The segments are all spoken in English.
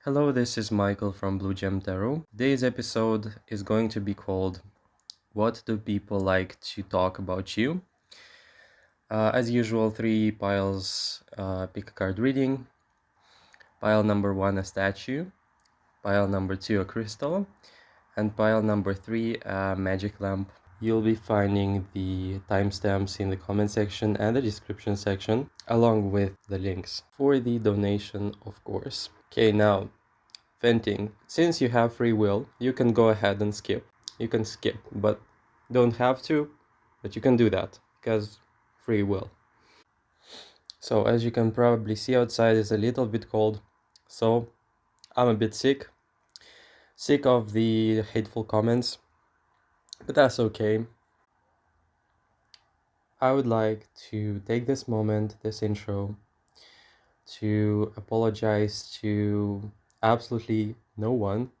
Hello, this is Michael from Blue Gem Tarot. Today's episode is going to be called What Do People Like to Talk About You? As usual, three piles, pick a card reading. Pile number one, a statue. Pile number two, a crystal. And pile number three, a magic lamp. You'll be finding the timestamps in the comment section and the description section, along with the links for the donation, of course. Okay, now venting. Since you have free will, you can go ahead and skip. You can skip, but don't have to, but you can do that because free will. So as you can probably see, outside is a little bit cold, so I'm a bit sick of the hateful comments, but that's okay. I would like to take this moment, this intro, to apologize to absolutely no one.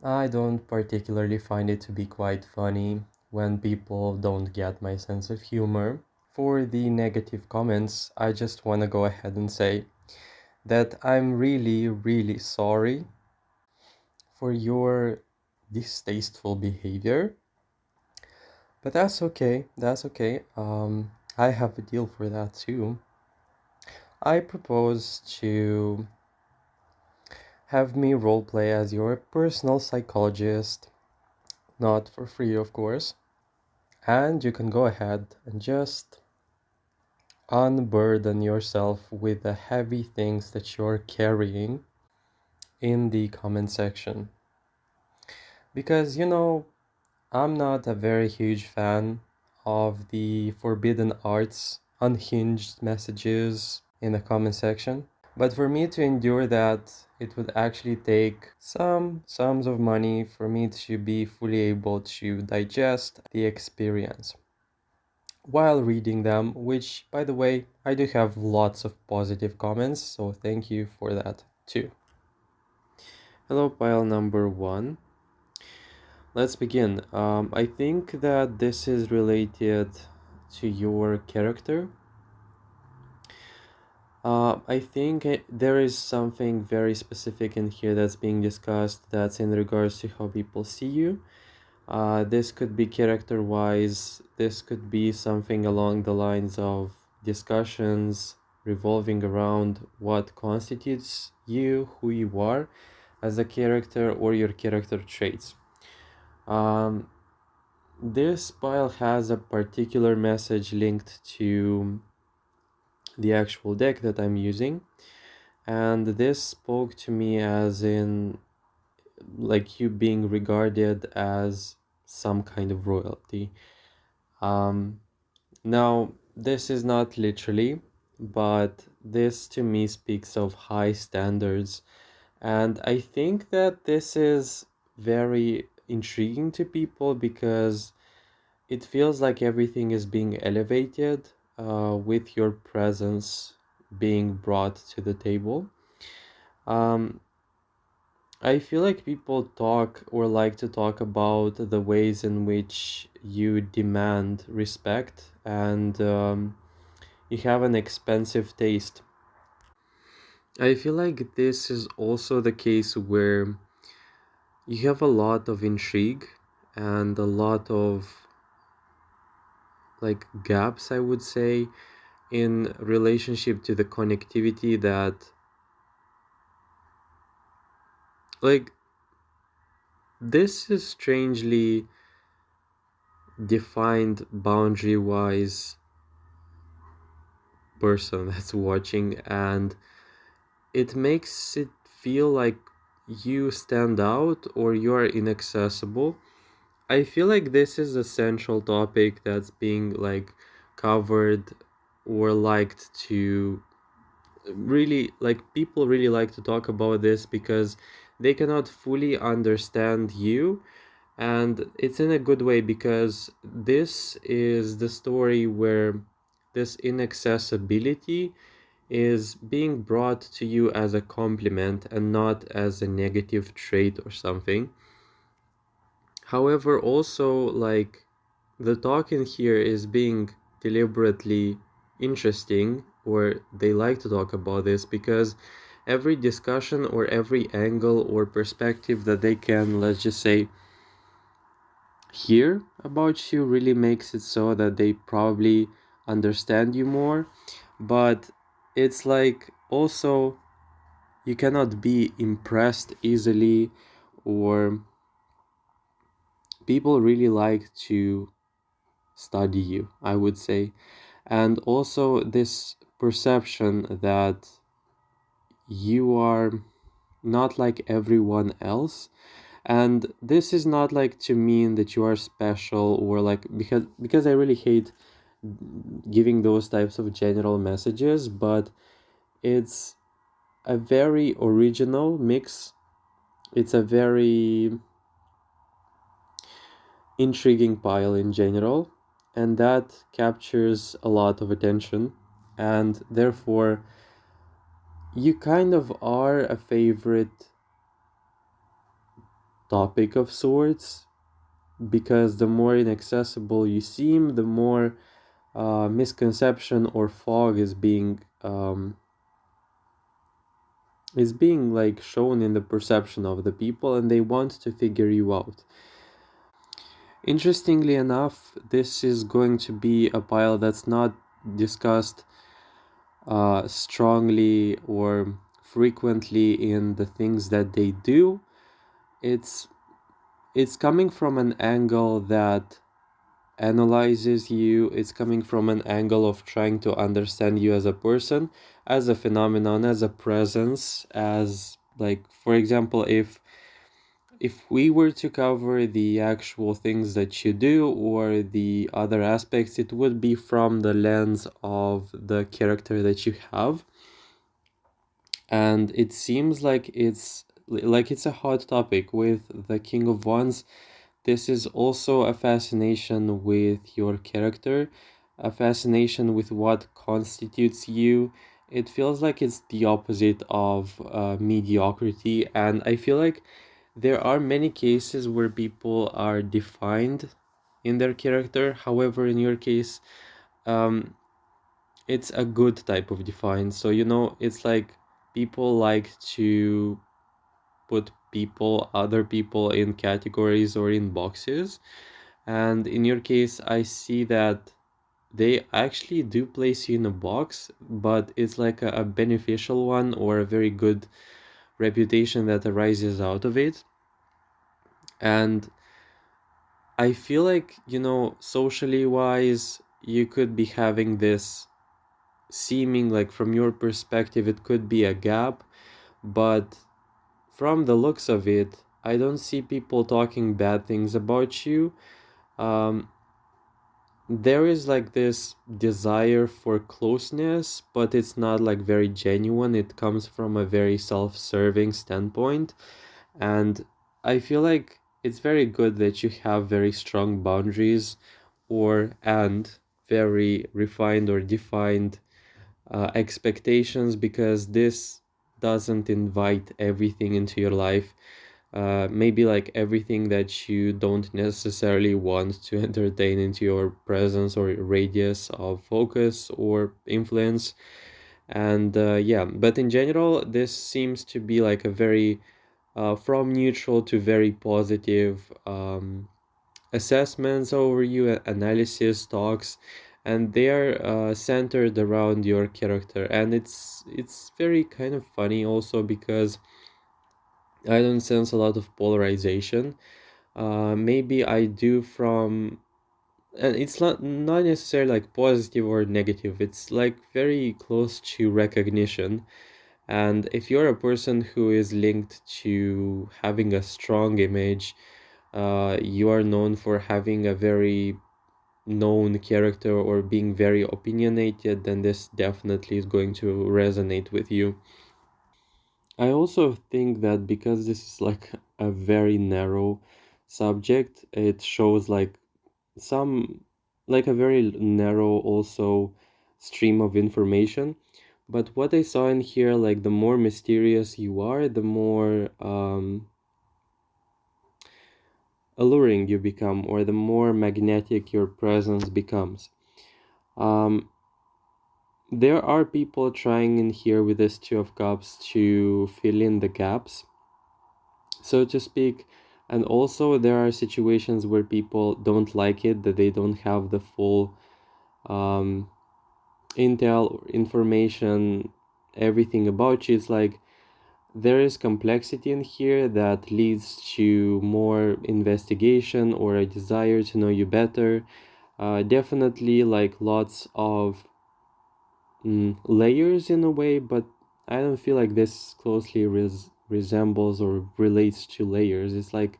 I don't particularly find it to be quite funny when people don't get my sense of humor. For the negative comments, I just want to go ahead and say that I'm really, really sorry for your distasteful behavior. But that's okay, that's okay. I have a deal for that too. I propose to have me roleplay as your personal psychologist, not for free, of course. And you can go ahead and just unburden yourself with the heavy things that you're carrying in the comment section. Because, I'm not a very huge fan of the forbidden arts, unhinged messages in the comment section. But for me to endure that, it would actually take some sums of money for me to be fully able to digest the experience while reading them, which, by the way, I do have lots of positive comments, so thank you for that too. Hello, pile number one. Let's begin. I think that this is related to your character. I think there is something very specific in here that's being discussed that's in regards to how people see you. This could be character-wise, this could be something along the lines of discussions revolving around what constitutes you, who you are as a character, or your character traits. This pile has a particular message linked to the actual deck that I'm using, and this spoke to me as in like you being regarded as some kind of royalty. Now, this is not literally, but this to me speaks of high standards, and I think that this is very intriguing to people because it feels like everything is being elevated with your presence being brought to the table. Um, I feel like people talk or like to talk about the ways in which you demand respect and you have an expensive taste. I feel like this is also the case where you have a lot of intrigue and a lot of like gaps, I would say, in relationship to the connectivity that like this is strangely defined boundary wise person that's watching, and it makes it feel like you stand out or you're inaccessible. I feel like this is a central topic that's being like covered or liked to really like people really like to talk about this because they cannot fully understand you, and it's in a good way because this is the story where this inaccessibility is being brought to you as a compliment and not as a negative trait or something. However, also like the talk in here is being deliberately interesting, or they like to talk about this because every discussion or every angle or perspective that they can, let's just say, hear about you really makes it so that they probably understand you more. But it's like also you cannot be impressed easily, or people really like to study you, I would say. And also this perception that you are not like everyone else. And this is not like to mean that you are special, or like, because I really hate giving those types of general messages, but it's a very original mix. It's a very intriguing pile in general, and that captures a lot of attention, and therefore you kind of are a favorite topic of sorts, because the more inaccessible you seem, the more misconception or fog is being like shown in the perception of the people, and they want to figure you out. Interestingly enough, this is going to be a pile that's not discussed strongly or frequently in the things that they do. It's it's coming from an angle that analyzes you. It's coming from an angle of trying to understand you as a person, as a phenomenon, as a presence, as like, for example, if we were to cover the actual things that you do or the other aspects, it would be from the lens of the character that you have. And it seems like it's a hot topic with the King of Wands. This is also a fascination with your character, a fascination with what constitutes you. It feels like it's the opposite of mediocrity, and I feel like there are many cases where people are defined in their character. However, in your case, um, it's a good type of define. So, it's like people like to put other people in categories or in boxes. And in your case, I see that they actually do place you in a box, but it's like a beneficial one, or a very good reputation that arises out of it. And I feel like, socially wise, you could be having this seeming like, from your perspective, it could be a gap, but from the looks of it, I don't see people talking bad things about you. Um, there is like this desire for closeness, but it's not like very genuine. It comes from a very self-serving standpoint. And I feel like it's very good that you have very strong boundaries, and very refined or defined expectations, because this doesn't invite everything into your life. Maybe like everything that you don't necessarily want to entertain into your presence or radius of focus or influence. And yeah, but in general, this seems to be like a very from neutral to very positive assessments, overview, analysis, talks, and they are centered around your character. And it's very kind of funny also, because I don't sense a lot of polarization. Maybe I do from, and it's not necessarily like positive or negative. It's like very close to recognition. And if you're a person who is linked to having a strong image, you are known for having a very known character or being very opinionated, then this definitely is going to resonate with you. I also think that because this is like a very narrow subject, it shows like some, like a very narrow also stream of information. But what I saw in here, like the more mysterious you are, the more alluring you become, or the more magnetic your presence becomes. Um, there are people trying in here with this Two of Cups to fill in the gaps, so to speak. And also there are situations where people don't like it, that they don't have the full um, intel, information, everything about you. It's like there is complexity in here that leads to more investigation or a desire to know you better. Definitely like lots of layers in a way, but I don't feel like this closely resembles or relates to layers. It's like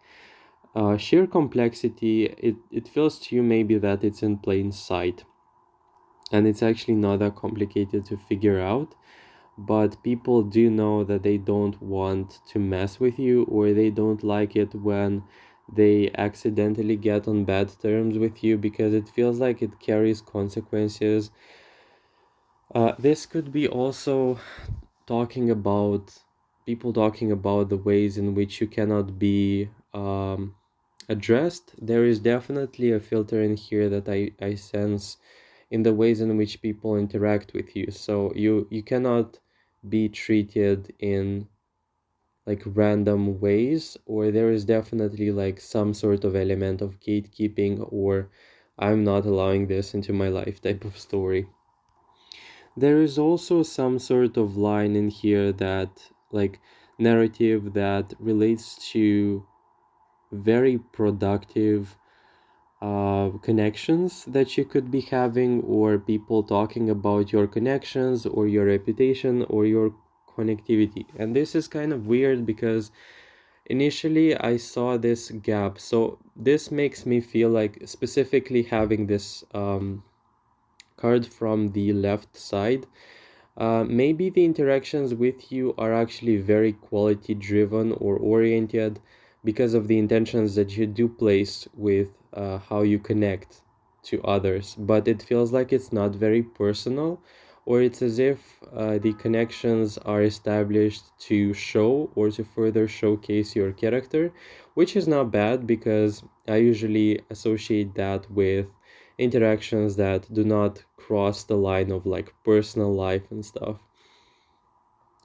sheer complexity. It feels to you maybe that it's in plain sight, and it's actually not that complicated to figure out. But people do know that they don't want to mess with you, or they don't like it when they accidentally get on bad terms with you, because it feels like it carries consequences. This could be also talking about people talking about the ways in which you cannot be addressed. There is definitely a filter in here that I sense in the ways in which people interact with you. So you cannot be treated in like random ways, or there is definitely like some sort of element of gatekeeping, or I'm not allowing this into my life type of story. There is also some sort of line in here that like narrative that relates to very productive connections that you could be having, or people talking about your connections or your reputation or your connectivity. And this is kind of weird because initially I saw this gap. So this makes me feel like specifically having this card from the left side. Maybe the interactions with you are actually very quality driven or oriented because of the intentions that you do place with how you connect to others, but it feels like it's not very personal, or it's as if the connections are established to show or to further showcase your character, which is not bad because I usually associate that with interactions that do not cross the line of like personal life and stuff.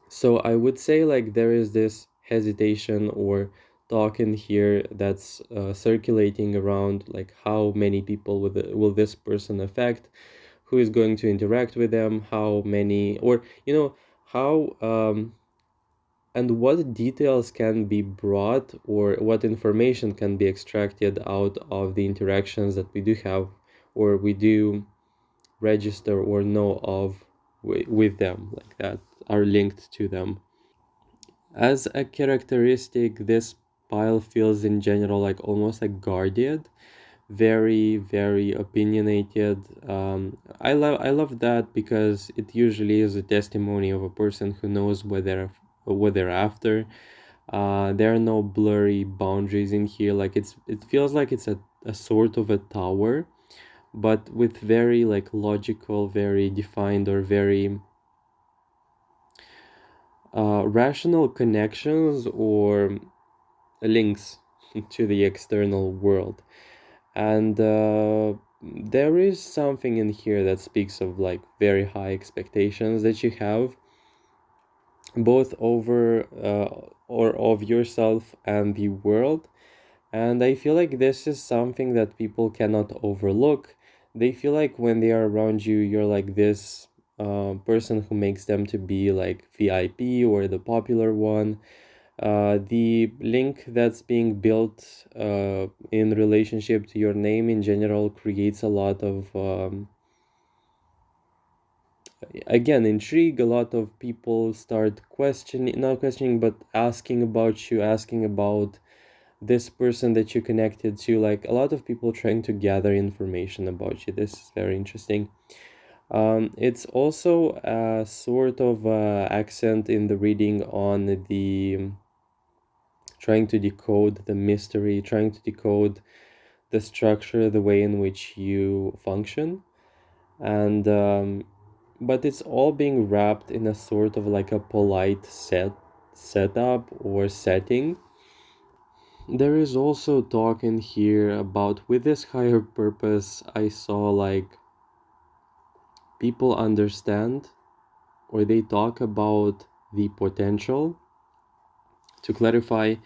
So I would say like there is this hesitation or talk in here that's circulating around like how many people will this person affect, who is going to interact with them, how many, or how and what details can be brought, or what information can be extracted out of the interactions that we do have or we do register or know of with them, like that are linked to them. As a characteristic, this pile feels in general like almost like guarded, very very opinionated. I love that because it usually is a testimony of a person who knows what they're after. There are no blurry boundaries in here. Like it feels like it's a sort of a tower, but with very like logical, very defined, or very rational connections or links to the external world. And there is something in here that speaks of like very high expectations that you have, both over or of yourself and the world. And I feel like this is something that people cannot overlook. They feel like when they are around you, you're like this person who makes them to be like VIP or the popular one. The link that's being built in relationship to your name in general creates a lot of, again, intrigue. A lot of people start questioning, not questioning, but asking about you, asking about this person that you connected to, like a lot of people trying to gather information about you. This is very interesting. It's also a sort of accent in the reading on the trying to decode the mystery, trying to decode the structure, the way in which you function. And but it's all being wrapped in a sort of like a polite setup or setting. There is also talk in here about with this higher purpose. I saw like people understand or they talk about the potential. To clarify,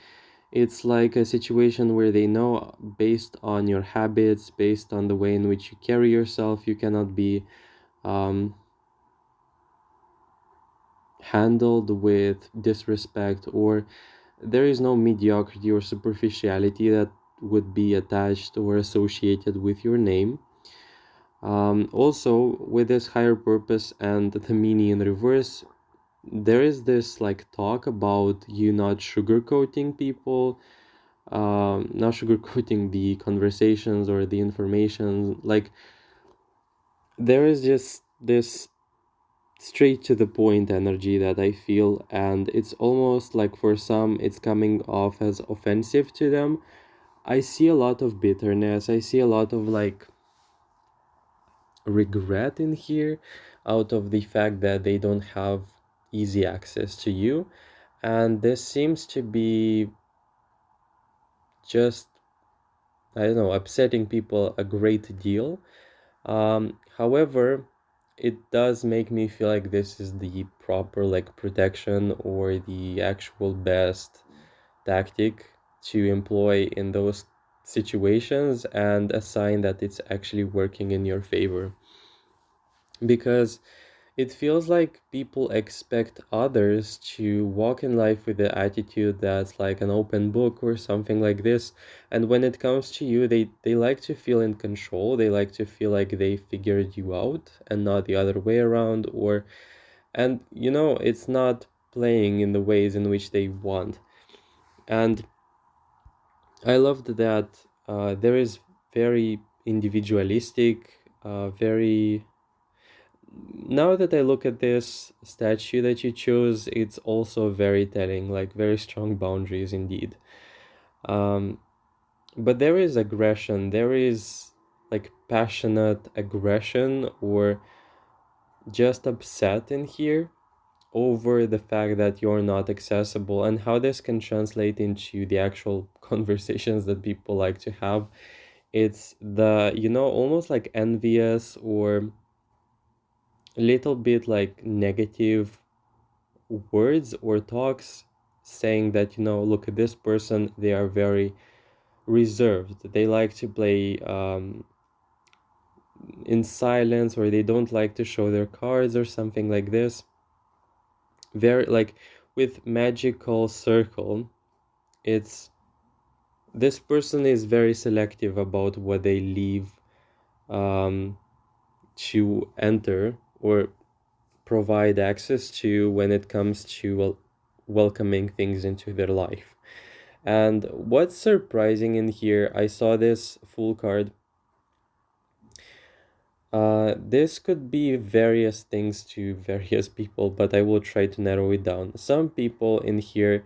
it's like a situation where they know based on your habits, based on the way in which you carry yourself, you cannot be um, handled with disrespect, or there is no mediocrity or superficiality that would be attached or associated with your name. Also, with this higher purpose and the meaning in reverse, there is this like talk about you not sugarcoating people, not sugarcoating the conversations or the information. Like there is just this straight to the point energy that I feel, and it's almost like for some it's coming off as offensive to them. I see a lot of bitterness. I see a lot of like regret in here out of the fact that they don't have easy access to you, and this seems to be just, I don't know, upsetting people a great deal. However, it does make me feel like this is the proper like protection or the actual best tactic to employ in those situations, and a sign that it's actually working in your favor. Because it feels like people expect others to walk in life with the attitude that's like an open book or something like this. And when it comes to you, they like to feel in control. They like to feel like they figured you out and not the other way around. Or, and you know, it's not playing in the ways in which they want. And I loved that there is very individualistic, very now that I look at this statue that you chose, it's also very telling, like very strong boundaries indeed. Um, but there is aggression, there is like passionate aggression or just upset in here over the fact that you're not accessible, and how this can translate into the actual conversations that people like to have. It's the, you know, almost like envious or a little bit like negative words or talks saying that, you know, look at this person, they are very reserved, they like to play in silence, or they don't like to show their cards or something like this. Very like with magical circle, it's this person is very selective about what they leave um, to enter or provide access to when it comes to welcoming things into their life. And what's surprising in here, I saw this full card. This could be various things to various people, but I will try to narrow it down. Some people in here,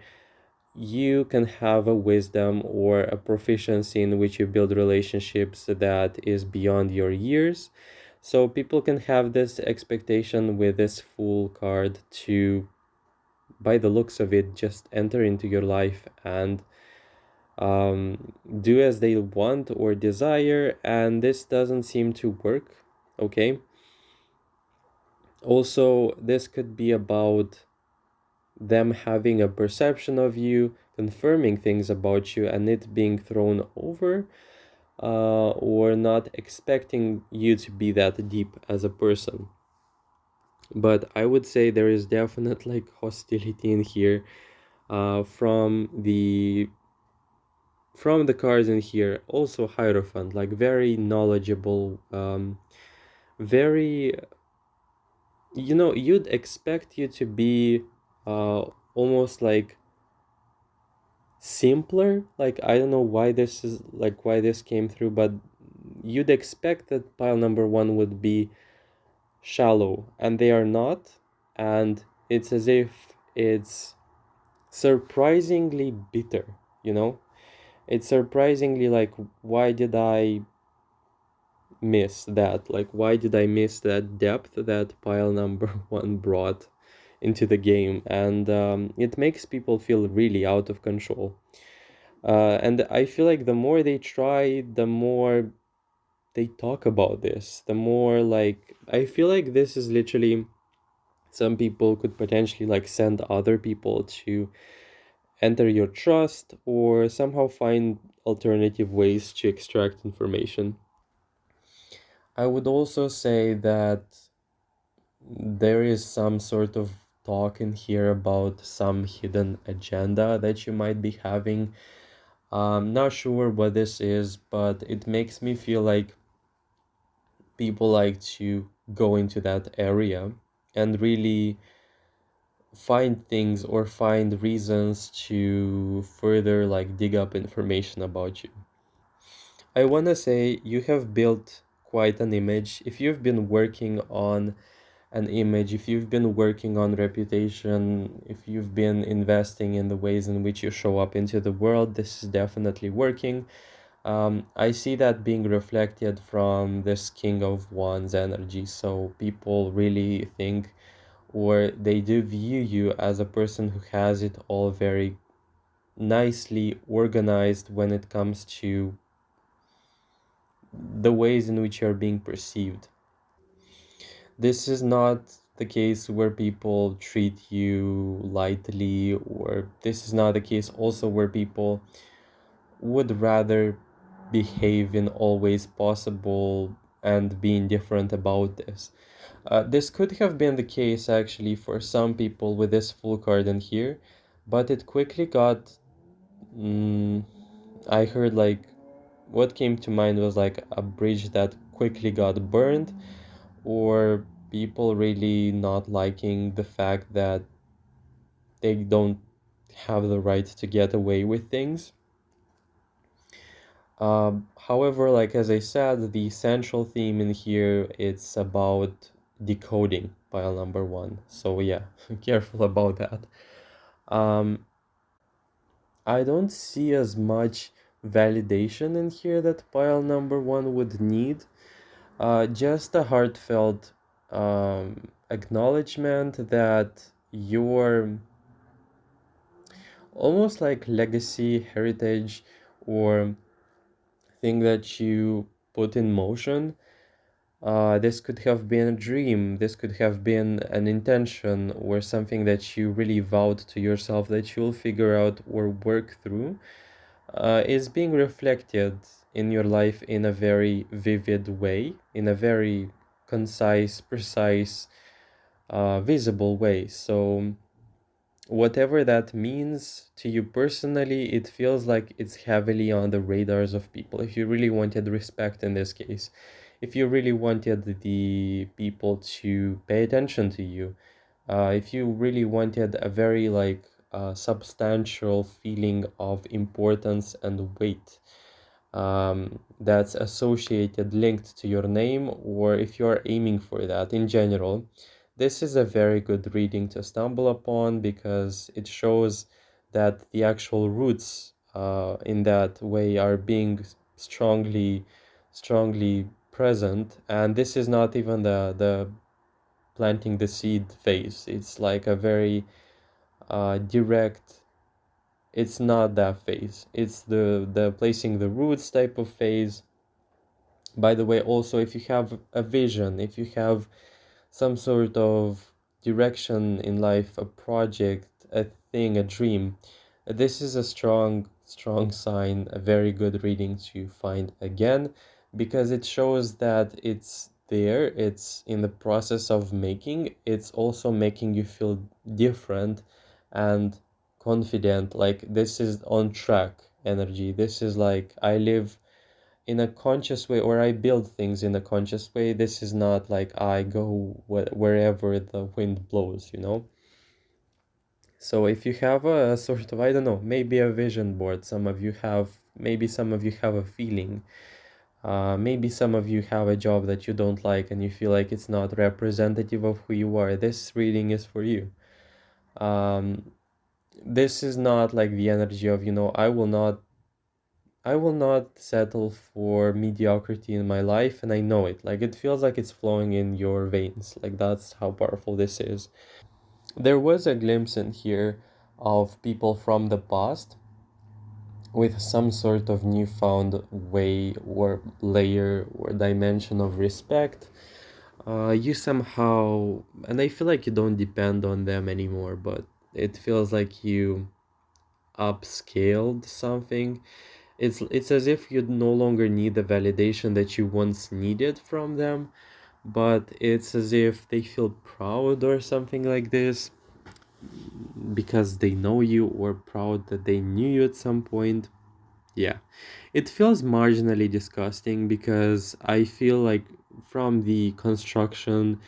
you can have a wisdom or a proficiency in which you build relationships that is beyond your years. So people can have this expectation with this full card to, by the looks of it, just enter into your life and do as they want or desire, and this doesn't seem to work. Okay, also this could be about them having a perception of you, confirming things about you, and it being thrown over, or not expecting you to be that deep as a person. But I would say there is definite like hostility in here, from the cards in here. Also Hierophant, like very knowledgeable, very, you know, you'd expect you to be almost like simpler. Like I don't know why this is like why this came through, but you'd expect that pile number one would be shallow, and they are not. And it's as if it's surprisingly bitter, you know. It's surprisingly like, why did I miss that? Like, why did I miss that depth that pile number one brought into the game? And it makes people feel really out of control. And I feel like the more they try, the more they talk about this, the more like I feel like this is literally some people could potentially like send other people to enter your trust or somehow find alternative ways to extract information. I would also say that there is some sort of talk in here about some hidden agenda that you might be having. Not sure what this is, but it makes me feel like people like to go into that area and really find things or find reasons to further like dig up information about you. I want to say you have built quite an image. If you've been working on an image, if you've been working on reputation, if you've been investing in the ways in which you show up into the world, this is definitely working. I see that being reflected from this King of Wands energy. So people really think or they do view you as a person who has it all very nicely organized when it comes to the ways in which you're being perceived. This is not the case where people treat you lightly, or this is not the case also where people would rather behave in all ways possible and be indifferent about this. This could have been the case actually for some people with this full card in here, but it quickly got. Mm, I heard like what came to mind was like a bridge that quickly got burned, or people really not liking the fact that they don't have the right to get away with things. However, like as I said, the central theme in here it's about decoding pile number one. So yeah, careful about that. Um, I don't see as much validation in here that pile number one would need. Just a heartfelt acknowledgement that your almost like legacy, heritage, or thing that you put in motion. This could have been a dream, this could have been an intention, or something that you really vowed to yourself that you'll figure out or work through, is being reflected in your life in a very vivid way, in a very concise, precise, visible way. So, whatever that means to you personally, it feels like it's heavily on the radars of people. If you really wanted respect in this case, if you really wanted the people to pay attention to you, if you really wanted a very like substantial feeling of importance and weight, that's associated, linked to your name, or if you are aiming for that in general, this is a very good reading to stumble upon because it shows that the actual roots in that way are being strongly present. And this is not even the planting the seed phase. It's like a very direct, it's not that phase. It's the placing the roots type of phase. By the way, also, if you have a vision, if you have some sort of direction in life, a project, a thing, a dream, this is a strong sign, a very good reading to find again, because it shows that it's there, it's in the process of making, it's also making you feel different and confident, like this is on track energy. This is like I live in a conscious way, or I build things in a conscious way. This is not like I go wherever the wind blows, you know? So if you have a sort of, I don't know, maybe a vision board, some of you have, maybe some of you have a feeling, maybe some of you have a job that you don't like and you feel like it's not representative of who you are, this reading is for you. Um, this is not like the energy of, I will not settle for mediocrity in my life, and I know it. Like, it feels like it's flowing in your veins. Like, that's how powerful this is. There was a glimpse in here of people from the past, with some sort of newfound way or layer or dimension of respect. You somehow, and I feel like you don't depend on them anymore, but it feels like you upscaled something. It's as if you no longer need the validation that you once needed from them, but it's as if they feel proud or something like this because they know you, or proud that they knew you at some point. Yeah, it feels marginally disgusting because I feel like from the construction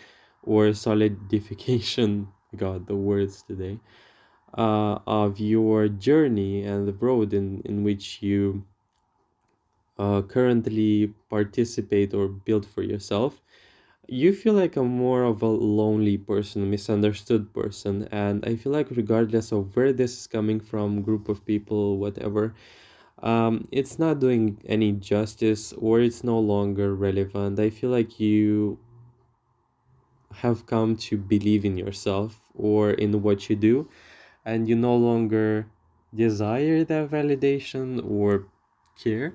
or solidification, God, the words today, of your journey and the road in which you currently participate or build for yourself, you feel like a more of a lonely person, misunderstood person. And I feel like regardless of where this is coming from, group of people, whatever, it's not doing any justice, or it's no longer relevant. I feel like you have come to believe in yourself or in what you do, and you no longer desire that validation or care.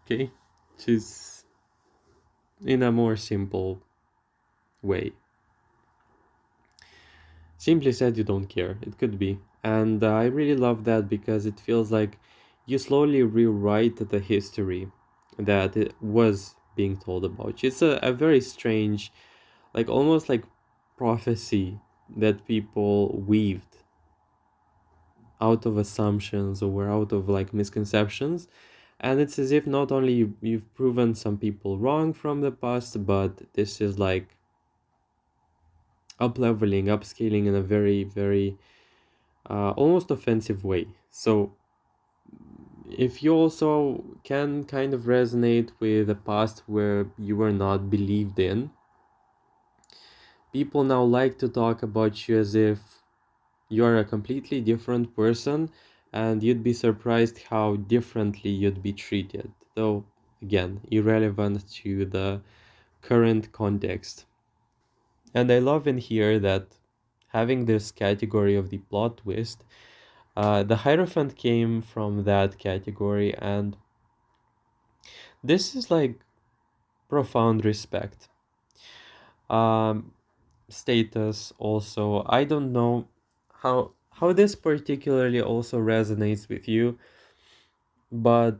Okay, just in a more simple way. Simply said, you don't care. It could be. And I really love that because it feels like you slowly rewrite the history that it was being told about you. It's a very strange, like almost like prophecy that people weaved out of assumptions or out of like misconceptions. And it's as if not only you've proven some people wrong from the past, but this is like up leveling, upscaling in a very, very almost offensive way. So if you also can kind of resonate with a past where you were not believed in, people now like to talk about you as if you're a completely different person, and you'd be surprised how differently you'd be treated. Though, again, irrelevant to the current context. And I love in here that having this category of the plot twist, the Hierophant came from that category, and this is like profound respect. Um, Status also. I don't know how this particularly also resonates with you, but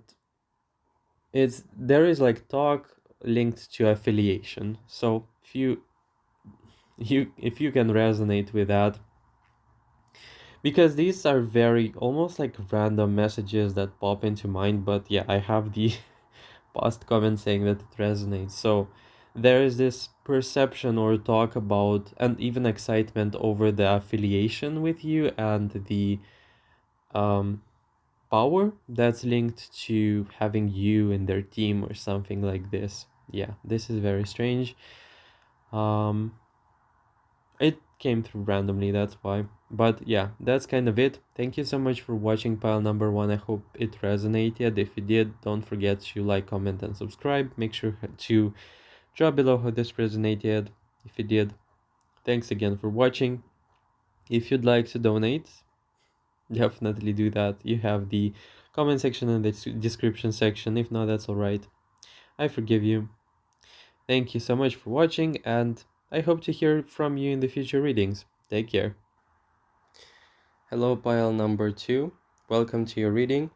it's there is like talk linked to affiliation. So if you can resonate with that, because these are very almost like random messages that pop into mind, but yeah, I have the past comment saying that it resonates. So there is this perception or talk about, and even excitement over the affiliation with you and the um, power that's linked to having you in their team or something like this. Yeah, this is very strange. Um, it came through randomly, that's why. But yeah, that's kind of it. Thank you so much for watching pile number one. I hope it resonated. If it did, don't forget to like, comment, and subscribe. Make sure to drop below how this resonated. If it did, thanks again for watching. If you'd like to donate, definitely do that. You have the comment section and the description section. If not, that's alright. I forgive you. Thank you so much for watching, and I hope to hear from you in the future readings. Take care. Hello, pile number two. Welcome to your reading.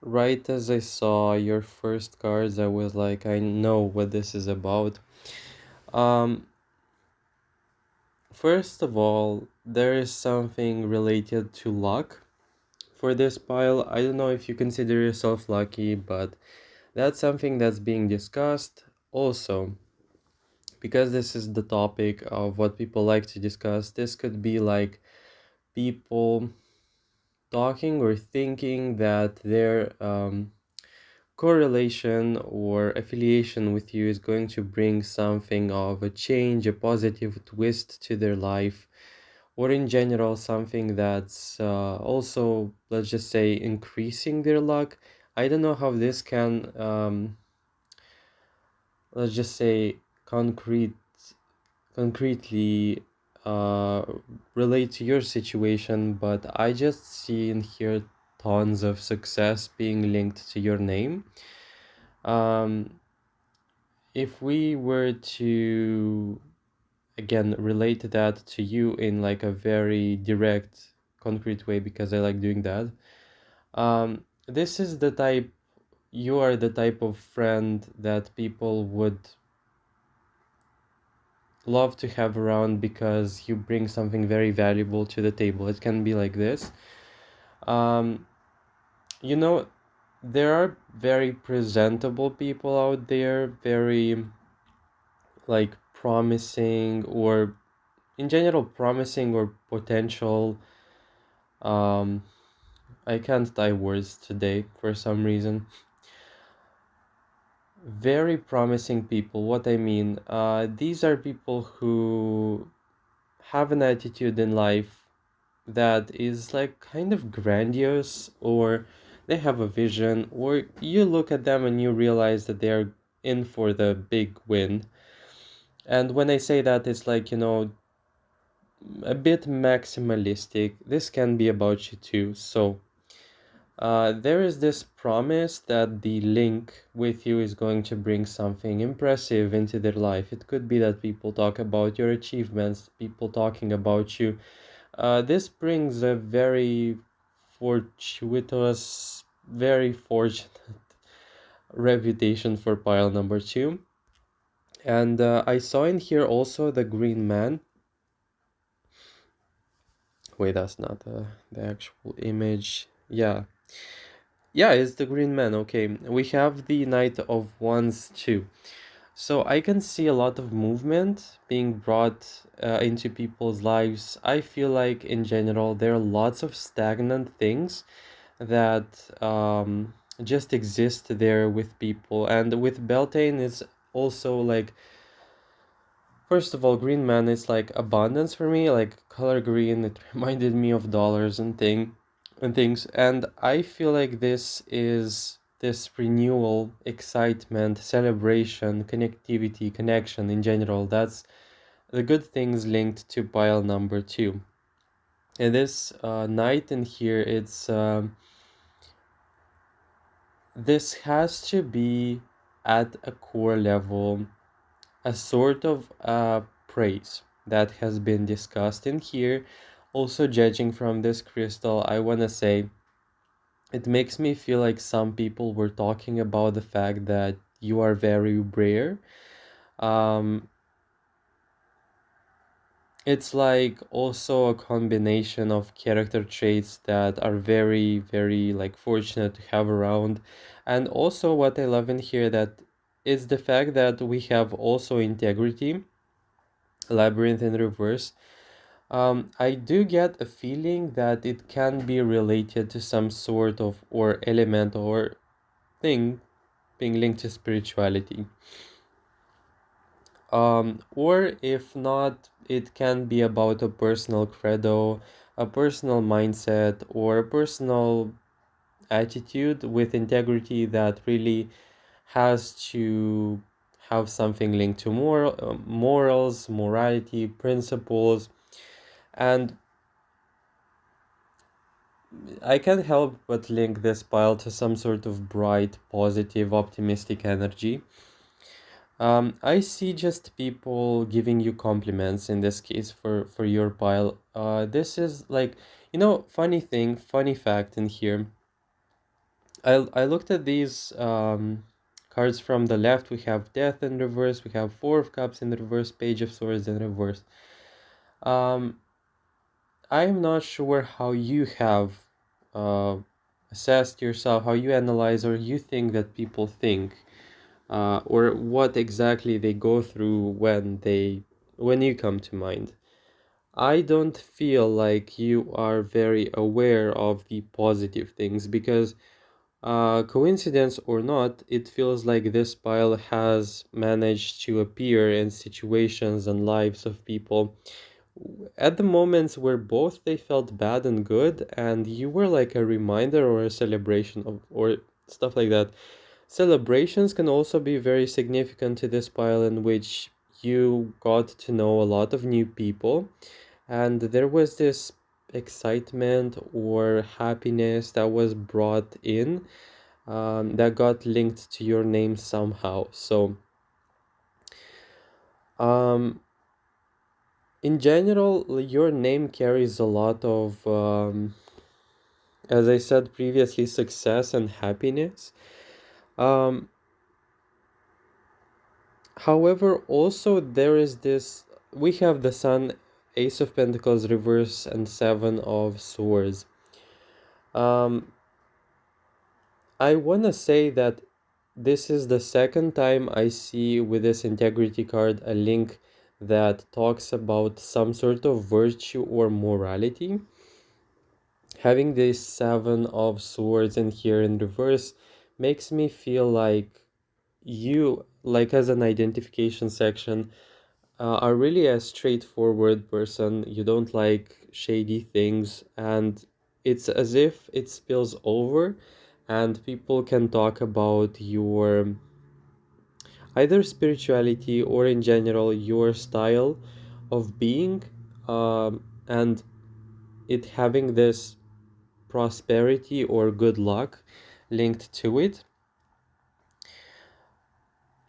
Right as I saw your first cards, I was like, I know what this is about. Um, First of all, there is something related to luck for this pile. I don't know if you consider yourself lucky, but that's something that's being discussed. Also, because this is the topic of what people like to discuss, this could be like people talking or thinking that their correlation or affiliation with you is going to bring something of a change, a positive twist to their life, or in general, something that's also, let's just say, increasing their luck. I don't know how this can, let's just say, concretely uh, relate to your situation, but I just see in here tons of success being linked to your name. Um, if we were to again relate that to you in like a very direct, concrete way, because I like doing that. This is the type, you are the type of friend that people would love to have around because you bring something very valuable to the table. It can be like this. Um, you know, there are very presentable people out there, very like promising, or in general promising or potential. um I can't tie words today for some reason. Very promising people. What I mean, these are people who have an attitude in life that is like kind of grandiose, or they have a vision, or you look at them and you realize that they're in for the big win. And when I say that, it's like, a bit maximalistic. This can be about you too. So there is this promise that the link with you is going to bring something impressive into their life. It could be that people talk about your achievements, people talking about you. This brings a very fortuitous, very fortunate reputation for pile number two. And I saw in here also the green man. Wait, that's not the actual image. Yeah. Yeah, it's the green man. Okay. We have the Knight of Wands too. So I can see a lot of movement being brought into people's lives. I feel like in general there are lots of stagnant things that just exist there with people. And with Beltane, it's also like, first of all, green man is like abundance for me, like color green. It reminded me of dollars and things. And I feel like this is this renewal, excitement, celebration, connectivity, connection in general. That's the good things linked to pile number two. And this night in here, it's this has to be at a core level a sort of praise that has been discussed in here. Also, judging from this crystal, I want to say it makes me feel like some people were talking about the fact that you are very rare. Um, it's like also a combination of character traits that are very, very like fortunate to have around. And also, what I love in here that is the fact that we have also integrity, labyrinth in reverse. I do get a feeling that it can be related to some sort of or element or thing being linked to spirituality. Or if not, it can be about a personal credo, a personal mindset, or a personal attitude with integrity that really has to have something linked to morals, morality, principles. And I can't help but link this pile to some sort of bright, positive, optimistic energy. I see just people giving you compliments in this case for your pile. This is like, funny thing, funny fact in here. I looked at these cards from the left. We have Death in reverse. We have Four of Cups in reverse. Page of Swords in reverse. Um, I'm not sure how you have uh, assessed yourself, how you analyze or you think that people think, or what exactly they go through when you come to mind. I don't feel like you are very aware of the positive things because, coincidence or not, it feels like this pile has managed to appear in situations and lives of people at the moments where both they felt bad and good, and you were like a reminder or a celebration of, or stuff like that. Celebrations can also be very significant to this pile in which you got to know a lot of new people. and there was this excitement or happiness that was brought in, that got linked to your name somehow. So, um, in general, your name carries a lot of, as I said previously, success and happiness. Um, However, also there is this, we have the Sun, Ace of Pentacles reverse, and Seven of Swords. Um, I want to say that this is the second time I see with this integrity card a link that talks about some sort of virtue or morality. Having this Seven of Swords in here in reverse makes me feel like you, like as an identification section, are really a straightforward person. You don't like shady things, and it's as if it spills over, and people can talk about your either spirituality or in general your style of being, and it having this prosperity or good luck linked to it.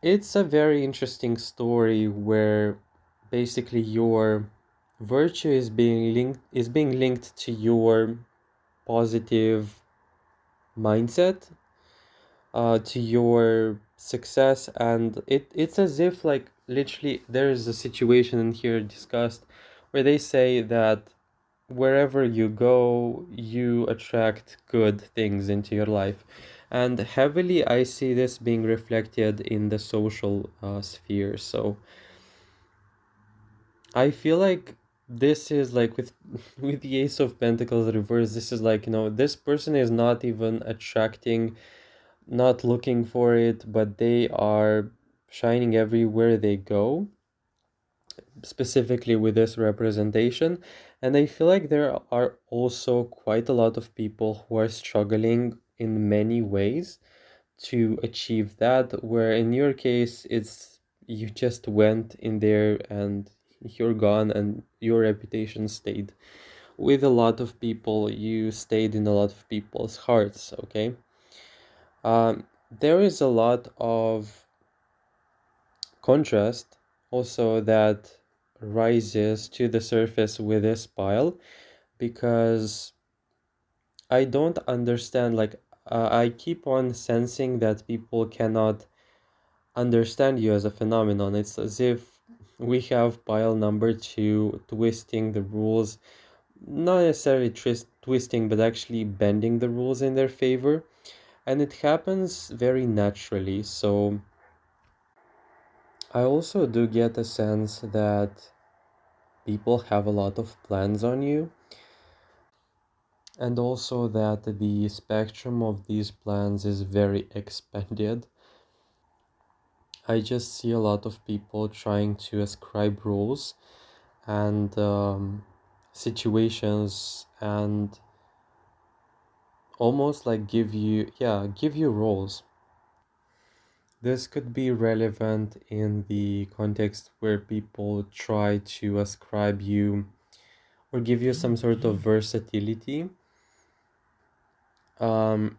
It's a very interesting story where basically your virtue is being linked to your positive mindset, to your success, and it's as if like literally there is a situation in here discussed where they say that wherever you go, you attract good things into your life. And heavily, I see this being reflected in the social sphere. So I feel like this is like with with the Ace of Pentacles reverse, this is like, this person is not even attracting, not looking for it, but they are shining everywhere they go, specifically with this representation. And I feel like there are also quite a lot of people who are struggling in many ways to achieve that, where in your case, it's you just went in there and you're gone and your reputation stayed with a lot of people, you stayed in a lot of people's hearts, okay? There is a lot of contrast also that rises to the surface with this pile, because I don't understand, like, I keep on sensing that people cannot understand you as a phenomenon. It's as if we have pile number two twisting the rules, not necessarily twisting, but actually bending the rules in their favor. And it happens very naturally. So I also do get a sense that people have a lot of plans on you, and also that the spectrum of these plans is very expanded. I just see a lot of people trying to ascribe rules and situations, and almost like give you roles. This could be relevant in the context where people try to ascribe you or give you some sort of versatility. Um,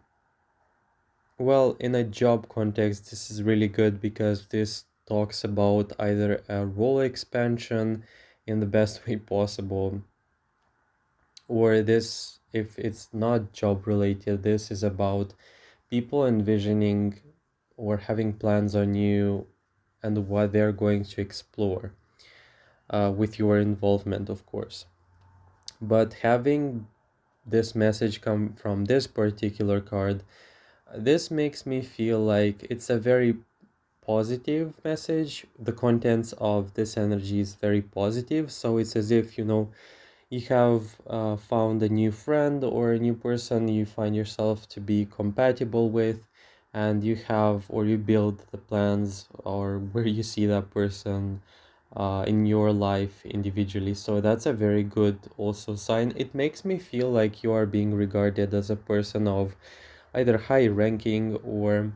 well, in a job context, this is really good because this talks about either a role expansion in the best way possible, or this, if it's not job related, this is about people envisioning or having plans on you and what they're going to explore, with your involvement, of course. But having this message come from this particular card, this makes me feel like it's a very positive message. The contents of this energy is very positive. So it's as if, you have found a new friend or a new person you find yourself to be compatible with, and you have, or you build the plans or where you see that person in your life individually. So that's a very good also sign. It makes me feel like you are being regarded as a person of either high ranking or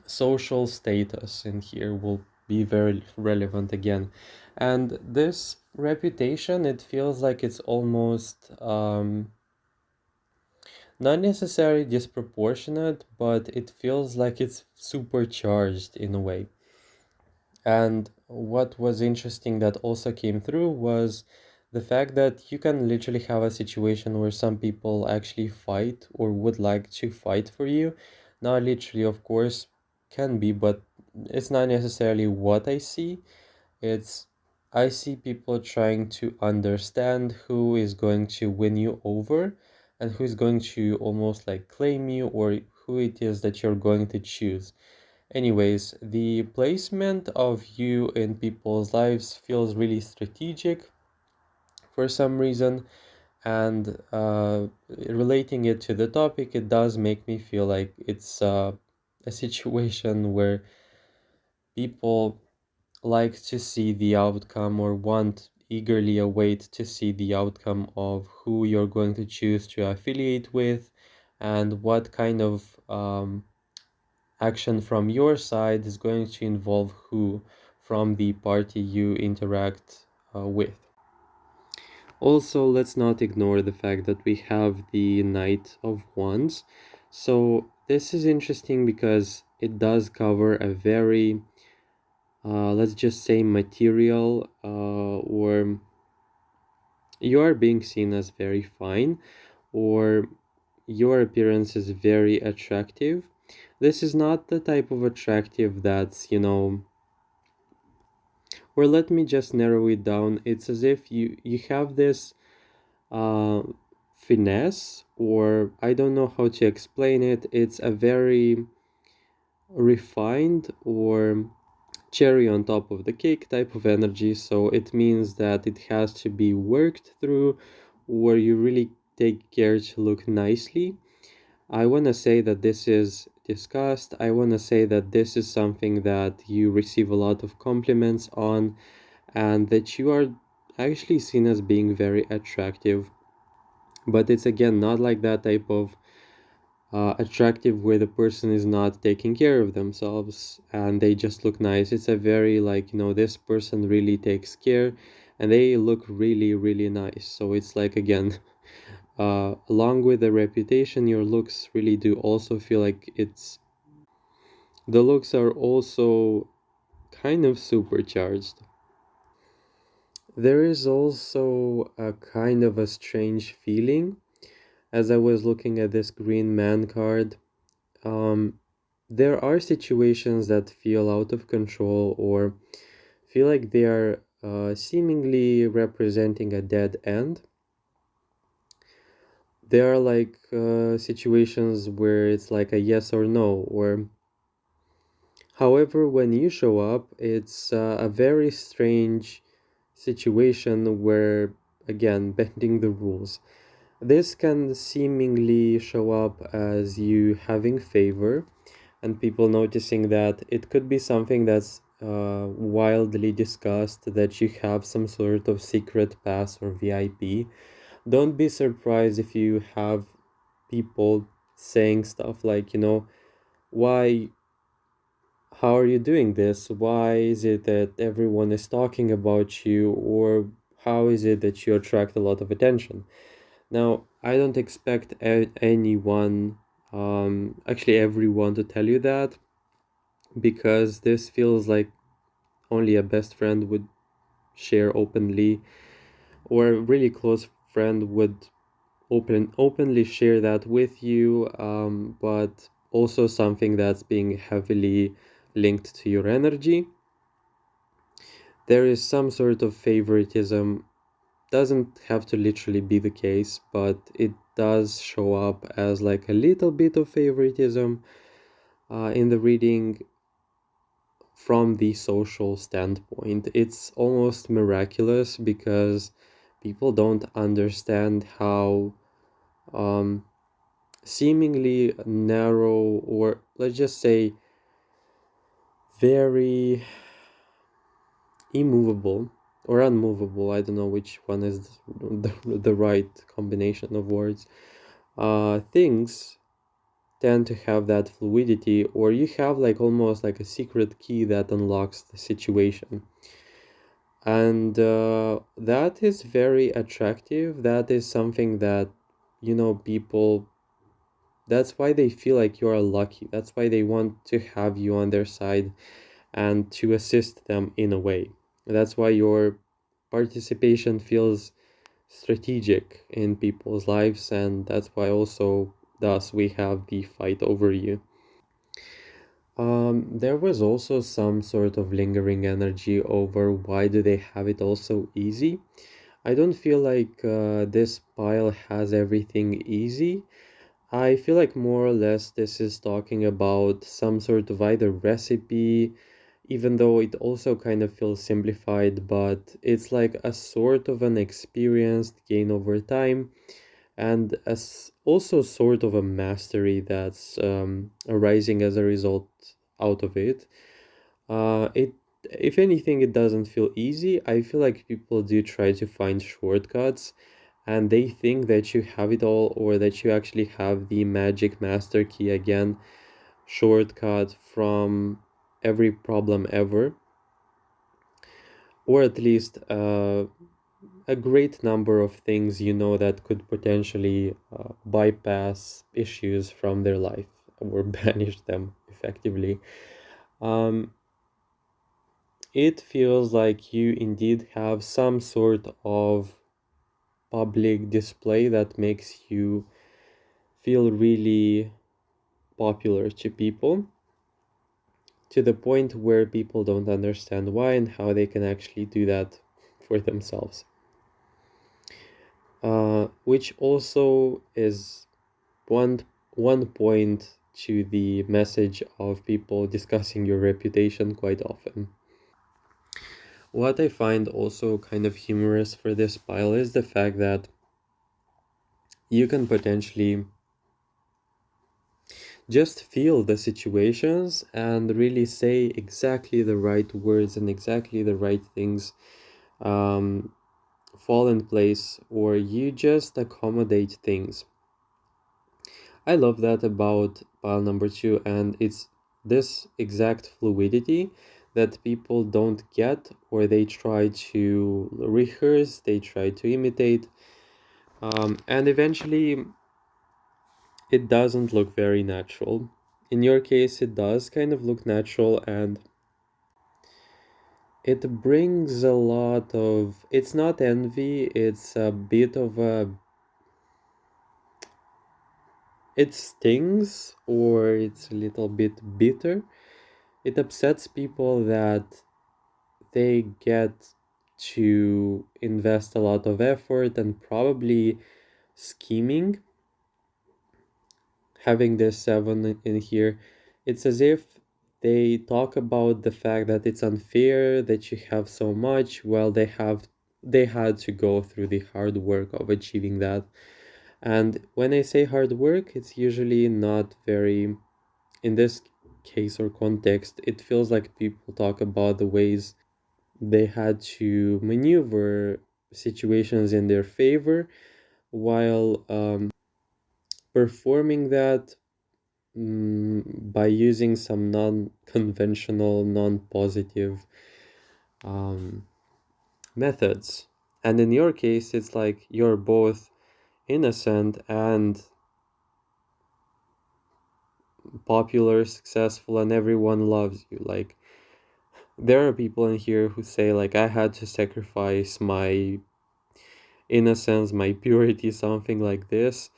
social status in here. We'll be very relevant again. And this reputation, it feels like it's almost not necessarily disproportionate, but it feels like it's supercharged in a way. And what was interesting that also came through was the fact that you can literally have a situation where some people actually fight or would like to fight for you. Not literally, of course, can be, but it's not necessarily what I see. It's I see people trying to understand who is going to win you over and who is going to almost like claim you, or who it is that you're going to choose. Anyways, the placement of you in people's lives feels really strategic for some reason, and relating it to the topic, it does make me feel like it's a situation where people like to see the outcome or want eagerly await to see the outcome of who you're going to choose to affiliate with and what kind of action from your side is going to involve who from the party you interact with. Also, let's not ignore the fact that we have the Knight of Wands. So, this is interesting because it does cover a very, let's just say, material, or you are being seen as very fine, or your appearance is very attractive. This is not the type of attractive that's, or let me just narrow it down. It's as if you have this uh, finesse, or I don't know how to explain it. It's a very refined or cherry on top of the cake type of energy. So it means that it has to be worked through, or you really take care to look nicely. I want to say that this is discussed. I want to say that this is something that you receive a lot of compliments on, and that you are actually seen as being very attractive. But it's again not like that type of attractive where the person is not taking care of themselves and they just look nice. It's a very like, this person really takes care and they look really, really nice. So it's like, again, along with the reputation, your looks really do also feel like the looks are also kind of supercharged. There is also a kind of a strange feeling as I was looking at this green man card. Um, there are situations that feel out of control or feel like they are seemingly representing a dead end. There are like situations where it's like a yes or no, or however, when you show up, it's a very strange situation where, again, bending the rules. This can seemingly show up as you having favor and people noticing that it could be something that's wildly discussed, that you have some sort of secret pass or VIP. Don't be surprised if you have people saying stuff like, why, how are you doing this? Why is it that everyone is talking about you? Or how is it that you attract a lot of attention? Now, I don't expect anyone, actually everyone, to tell you that, because this feels like only a best friend would share openly, or a really close friend would openly share that with you, but also something that's being heavily linked to your energy. There is some sort of favoritism. Doesn't have to literally be the case, but it does show up as like a little bit of favoritism in the reading. From the social standpoint, it's almost miraculous because people don't understand how um, seemingly narrow, or let's just say very immovable or unmovable, I don't know which one is the right combination of words, things tend to have that fluidity, or you have like almost like a secret key that unlocks the situation. And that is very attractive. That is something that, people, that's why they feel like you are lucky. That's why they want to have you on their side and to assist them in a way. That's why your participation feels strategic in people's lives, and that's why also thus we have the fight over you. There was also some sort of lingering energy over why do they have it all so easy. I don't feel like this pile has everything easy. I feel like more or less this is talking about some sort of either recipe, even though it also kind of feels simplified, but it's like a sort of an experience gained over time, and as also sort of a mastery that's arising as a result out of it. It, if anything, it doesn't feel easy. I feel like people do try to find shortcuts, and they think that you have it all, or that you actually have the magic master key again, shortcut from every problem ever, or at least a great number of things that could potentially bypass issues from their life or banish them effectively. Um, it feels like you indeed have some sort of public display that makes you feel really popular to people, to the point where people don't understand why and how they can actually do that for themselves. Which also is one one point to the message of people discussing your reputation quite often. What I find also kind of humorous for this pile is the fact that you can potentially just feel the situations and really say exactly the right words and exactly the right things um, fall in place, or you just accommodate things. I love that about pile number two, and it's this exact fluidity that people don't get, or they try to rehearse, they try to imitate, and eventually it doesn't look very natural. In your case, it does kind of look natural, and it brings a lot of, it's not envy, it's a bit of a, it stings, or it's a little bit bitter. It upsets people that they get to invest a lot of effort and probably scheming. Having this seven in here, it's as if they talk about the fact that it's unfair that you have so much, well, they had to go through the hard work of achieving that. And when I say hard work, it's usually not very, in this case or context, it feels like people talk about the ways they had to maneuver situations in their favor while performing that by using some non-conventional, non-positive um, methods. And in your case, it's like you're both innocent and popular, successful, and everyone loves you. Like, there are people in here who say, like, I had to sacrifice my innocence, my purity, something like this.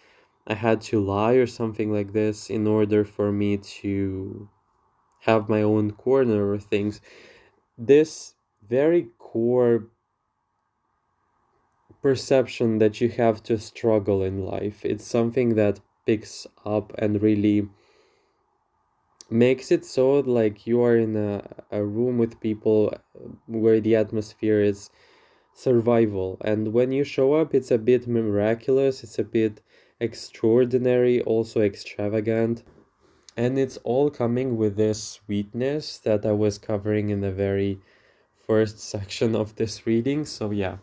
I had to lie or something like this in order for me to have my own corner of things. This very core perception that you have to struggle in life, it's something that picks up and really makes it so like you are in a room with people where the atmosphere is survival, and when you show up it's a bit miraculous, it's a bit extraordinary, also extravagant, and it's all coming with this sweetness that I was covering in the very first section of this reading. So yeah,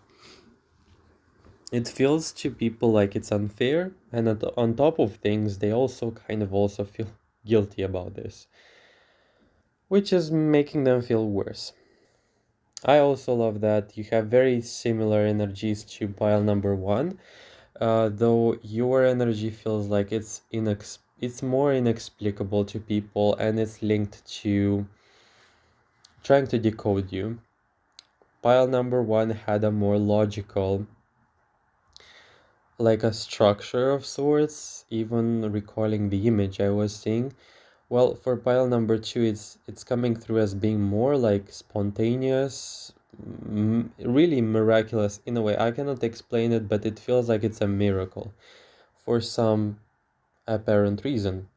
It feels to people like it's unfair, and on top of things, they also kind of also feel guilty about this, which is making them feel worse. I also love that you have very similar energies to pile number one, though your energy feels like it's more inexplicable to people, and it's linked to trying to decode you. Pile number one had a more logical, like a structure of sorts, even recalling the image I was seeing. Well, for pile number two, it's coming through as being more like spontaneous, really miraculous in a way. I cannot explain it, but it feels like it's a miracle for some apparent reason.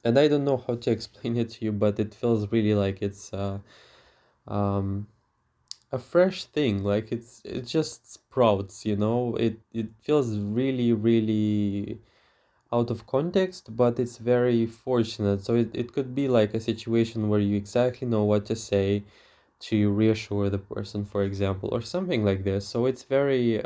And I don't know how to explain it to you, but it feels really like it's um, a fresh thing. Like it just sprouts, you know. It feels really, really out of context, but it's very fortunate. So it could be like a situation where you exactly know what to say to reassure the person, for example, or something like this. So it's very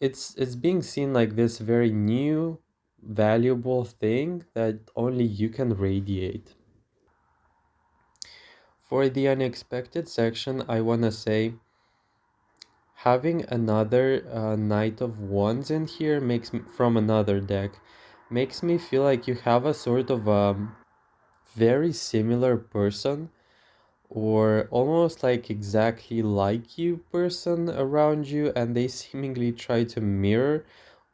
it's being seen like this very new, valuable thing that only you can radiate. For the unexpected section, I want to say having another Knight of Wands in here from another deck makes me feel like you have a sort of very similar person, or almost like exactly like you person around you, and they seemingly try to mirror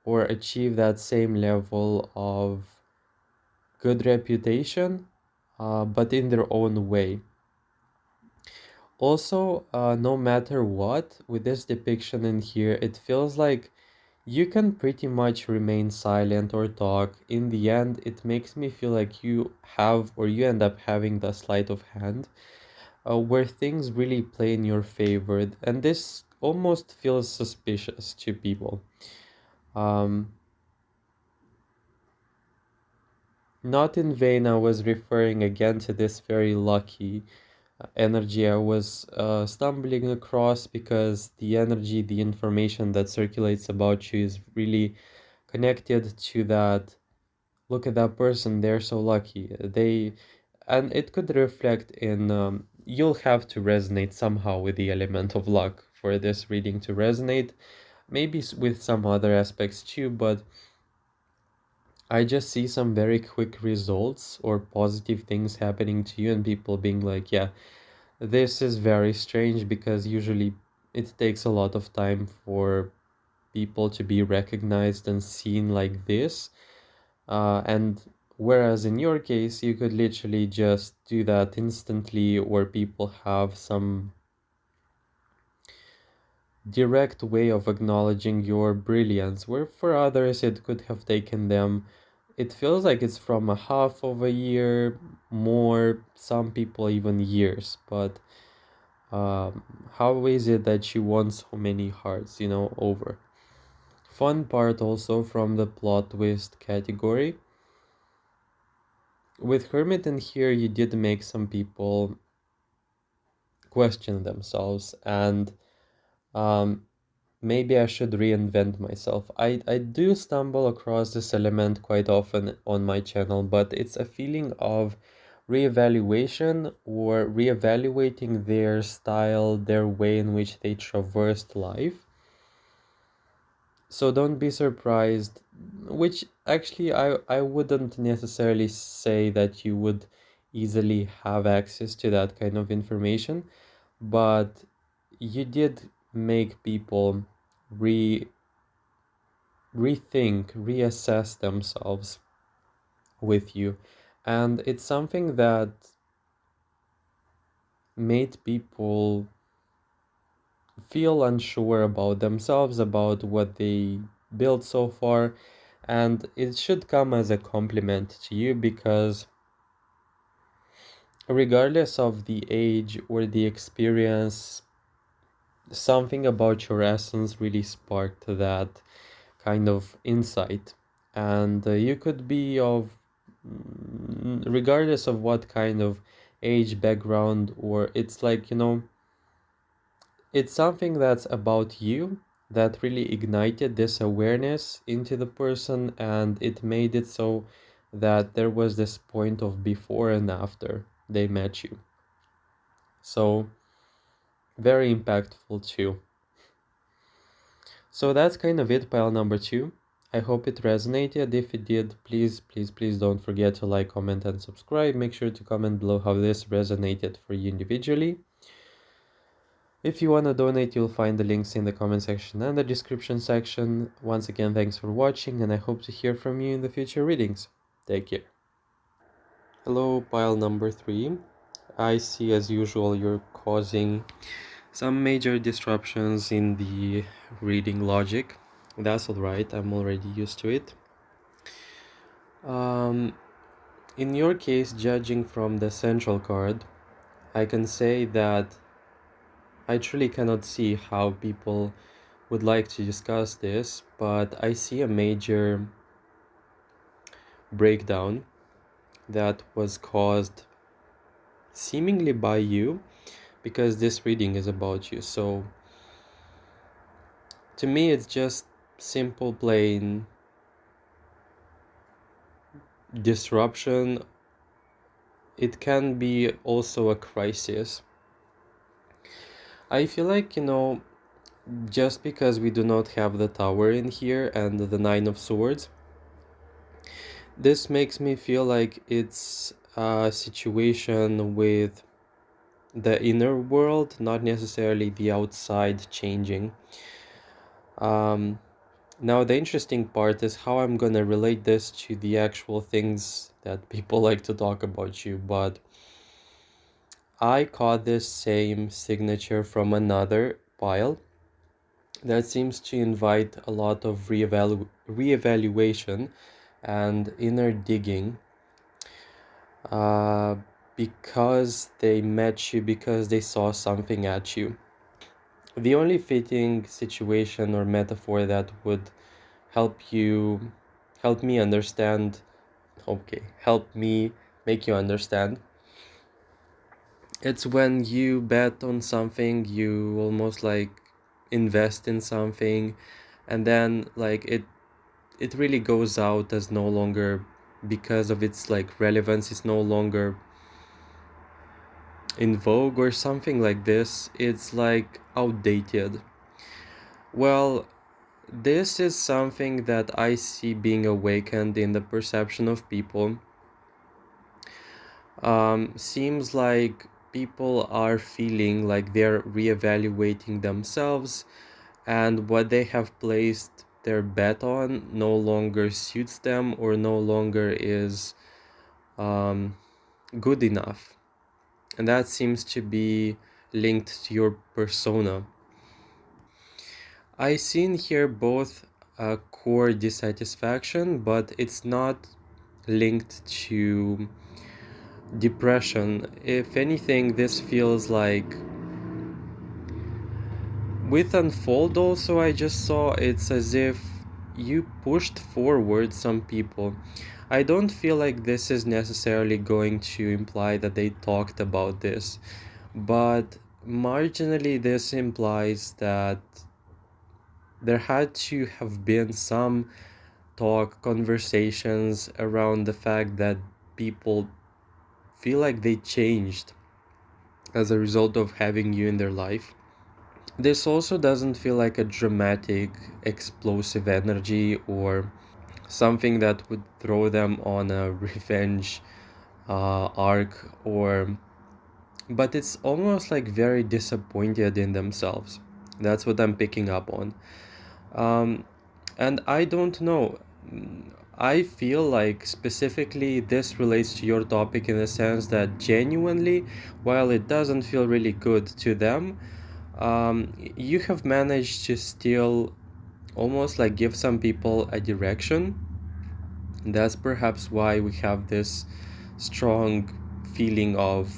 or achieve that same level of good reputation, but in their own way. Also, no matter what, with this depiction in here, it feels like you can pretty much remain silent or talk. In the end, it makes me feel like you have, or you end up having the sleight of hand, where things really play in your favor. And this almost feels suspicious to people. Um, Not in vain, I was referring again to this very lucky energy I was stumbling across, because the energy, the information that circulates about you is really connected to that. Look at that person, they're so lucky. And it could reflect in, you'll have to resonate somehow with the element of luck for this reading to resonate, maybe with some other aspects too, but I just see some very quick results or positive things happening to you, and people being like, yeah, this is very strange, because usually it takes a lot of time for people to be recognized and seen like this. And whereas in your case, you could literally just do that instantly, or people have some direct way of acknowledging your brilliance, where for others it could have taken them, it feels like it's from a half of a year, more, some people even years. But how is it that you won so many hearts, over? Fun part also from the plot twist category. With Hermit in here, you did make some people question themselves, and um, maybe I should reinvent myself. I do stumble across this element quite often on my channel, but it's a feeling of reevaluation, or reevaluating their style, their way in which they traversed life. So don't be surprised, which actually I wouldn't necessarily say that you would easily have access to that kind of information, but you did make people re rethink, reassess themselves with you. And it's something that made people feel unsure about themselves, about what they built so far. And it should come as a compliment to you, because regardless of the age or the experience, something about your essence really sparked that kind of insight. And you could be of, regardless of what kind of age, background, or it's like, It's something that's about you that really ignited this awareness into the person, and it made it so that there was this point of before and after they met you. So, very impactful too. So that's kind of it, pile number 2. I hope it resonated. If it did, please don't forget to like, comment, and subscribe. Make sure to comment below how this resonated for you individually. If you want to donate, you'll find the links in the comment section and the description section. Once again, thanks for watching, and I hope to hear from you in the future readings. Take care. Hello, pile number 3. I see, as usual, you're causing some major disruptions in the reading logic. That's alright, I'm already used to it. In your case, judging from the central card, I can say that I truly cannot see how people would like to discuss this, but I see a major breakdown that was caused seemingly by you, because this reading is about you. So to me, it's just simple, plain disruption. It can be also a crisis. I feel like, just because we do not have the Tower in here and the Nine of Swords, this makes me feel like it's a situation with the inner world, not necessarily the outside changing. Now, the interesting part is how I'm gonna relate this to the actual things that people like to talk about you, but I caught this same signature from another pile that seems to invite a lot of reevaluation and inner digging, uh, because they met you, because they saw something at you. The only fitting situation or metaphor that would help you, help me understand, okay, help me make you understand. It's when you bet on something, you almost like invest in something, and then like it really goes out as no longer, because of its like relevance, it's no longer in vogue or something like this. It's like outdated. Well, this is something that I see being awakened in the perception of people. Seems like people are feeling like they're reevaluating themselves, and what they have placed their bet on no longer suits them or no longer is good enough. And that seems to be linked to your persona. I see in here both a core dissatisfaction, but it's not linked to depression. If anything, this feels like with Unfold also, I just saw it's as if you pushed forward some people. I don't feel like this is necessarily going to imply that they talked about this, but marginally this implies that there had to have been some conversations around the fact that people feel like they changed as a result of having you in their life. This also doesn't feel like a dramatic, explosive energy or something that would throw them on a revenge arc, or but it's almost like very disappointed in themselves. That's what I'm picking up on. And I don't know. I feel like specifically this relates to your topic in the sense that genuinely, while it doesn't feel really good to them, you have managed to still almost like give some people a direction. That's perhaps why we have this strong feeling of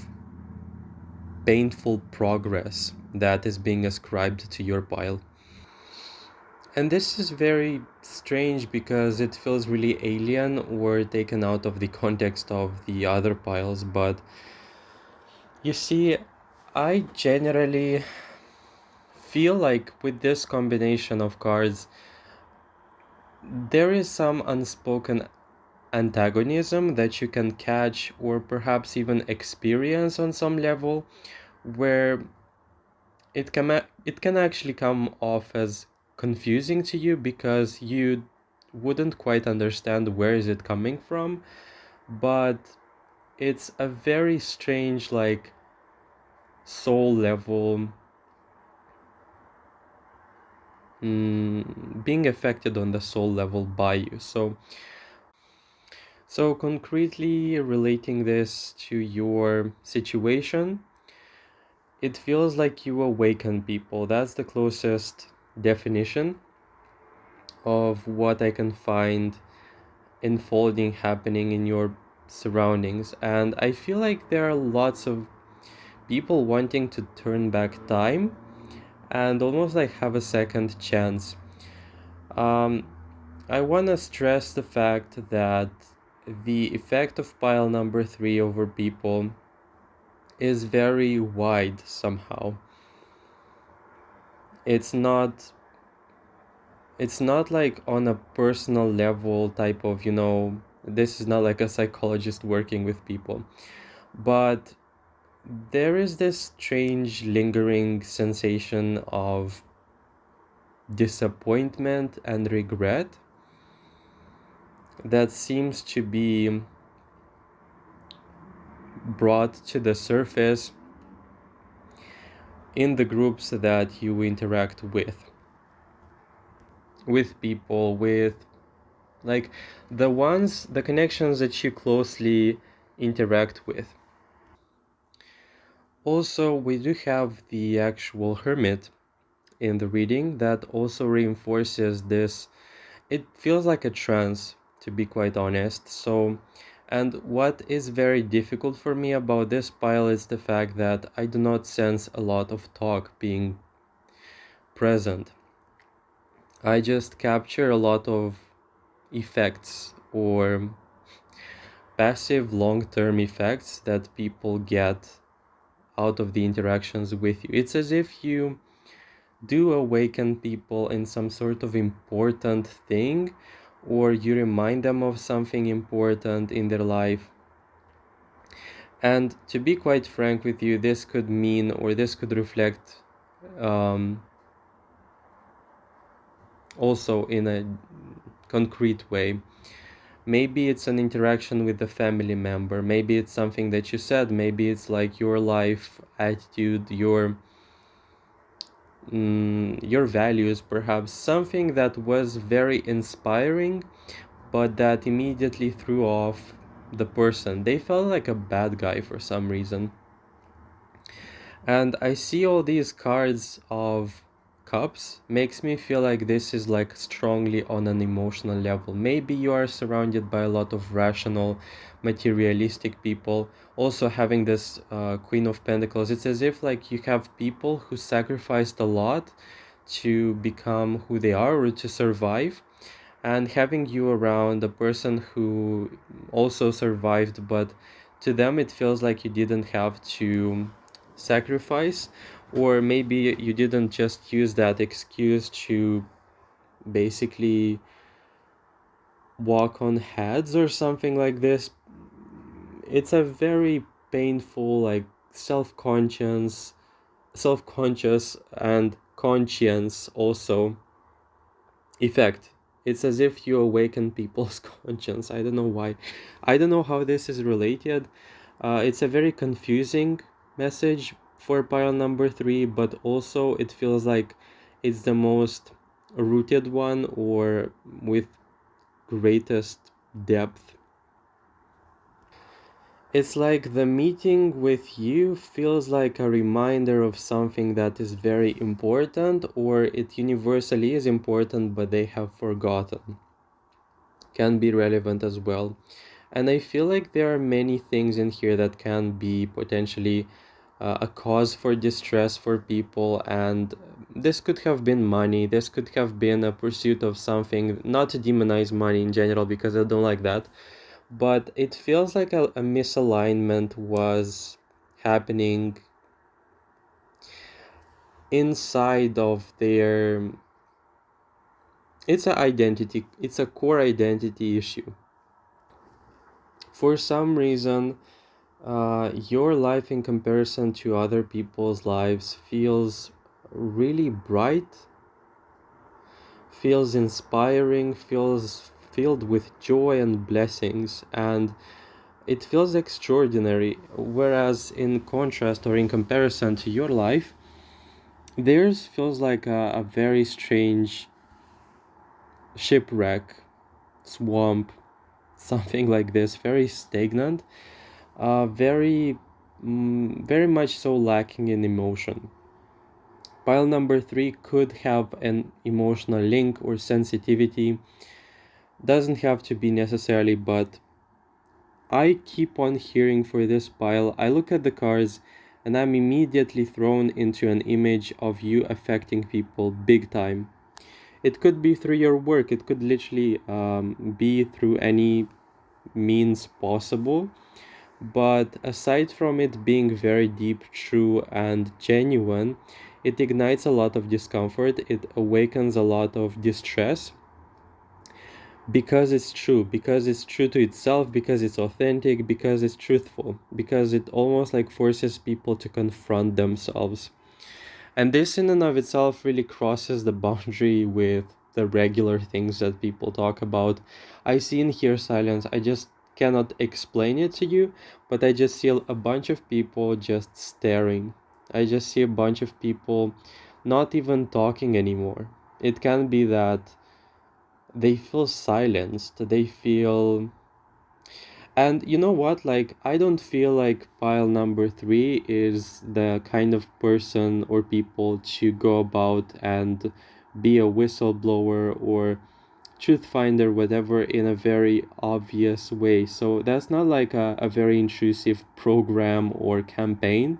painful progress that is being ascribed to your pile. And this is very strange because it feels really alien or taken out of the context of the other piles. But you see, I generally feel like with this combination of cards, there is some unspoken antagonism that you can catch or perhaps even experience on some level, where it can actually come off as confusing to you because you wouldn't quite understand where is it coming from, but it's a very strange, like, soul level, being affected on the soul level by you. So concretely relating this to your situation, it feels like you awaken people. That's the closest definition of what I can find unfolding, happening in your surroundings. And I feel like there are lots of people wanting to turn back time and almost like have a second chance. Um, I want to stress the fact that the effect of pile number three over people is very wide somehow. It's not it's not like on a personal level type of, this is not like a psychologist working with people, but there is this strange lingering sensation of disappointment and regret that seems to be brought to the surface in the groups that you interact with people, with like the connections that you closely interact with. Also, we do have the actual hermit in the reading that also reinforces this. It feels like a trance, to be quite honest. So, and what is very difficult for me about this pile is the fact that I do not sense a lot of talk being present. I just capture a lot of effects or passive long-term effects that people get out of the interactions with you. It's as if you do awaken people in some sort of important thing, or you remind them of something important in their life. And to be quite frank with you, this could mean, or this could reflect um, also in a concrete way. Maybe it's an interaction with a family member. Maybe it's something that you said. Maybe it's like your life attitude, your values, perhaps something that was very inspiring, but that immediately threw off the person. They felt like a bad guy for some reason. And I see all these cards of cups makes me feel like this is like strongly on an emotional level. Maybe you are surrounded by a lot of rational, materialistic people. Also having this Queen of Pentacles, it's as if like you have people who sacrificed a lot to become who they are or to survive, and having you around a person who also survived, but to them it feels like you didn't have to sacrifice, or maybe you didn't just use that excuse to basically walk on heads or something like this. It's a very painful, like, self-conscious self-conscious and conscience also effect. It's as if you awaken people's conscience. I don't know why. I don't know how this is related. It's a very confusing message for pile number three, but also it feels like it's the most rooted one or with greatest depth. It's like the meeting with you feels like a reminder of something that is very important, or it universally is important, but they have forgotten. Can be relevant as well. And I feel like there are many things in here that can be potentially a cause for distress for people. And this could have been money, this could have been a pursuit of something, not to demonize money in general because I don't like that, but it feels like a misalignment was happening inside of their, it's a core identity issue. For some reason, your life in comparison to other people's lives feels really bright, feels inspiring, feels filled with joy and blessings, and it feels extraordinary. Whereas, in contrast or in comparison to your life, theirs feels like a very strange shipwreck, swamp, something like this, very stagnant, very much so lacking in emotion. Pile number 3 could have an emotional link or sensitivity, doesn't have to be necessarily, but I keep on hearing for this pile. I look at the cards and I'm immediately thrown into an image of you affecting people big time. It could be through your work, it could literally be through any means possible. But aside from it being very deep, true, and genuine, it ignites a lot of discomfort, it awakens a lot of distress because it's true to itself, because it's authentic, because it's truthful, because it almost like forces people to confront themselves. And this in and of itself really crosses the boundary with the regular things that people talk about. I see and hear silence. I just cannot explain it to you, but I just see a bunch of people just staring. I just see a bunch of people not even talking anymore. It can be that they feel silenced, they feel, and you know what, like I don't feel like pile number 3 is the kind of person or people to go about and be a whistleblower or truth finder, whatever, in a very obvious way. So that's not like a very intrusive program or campaign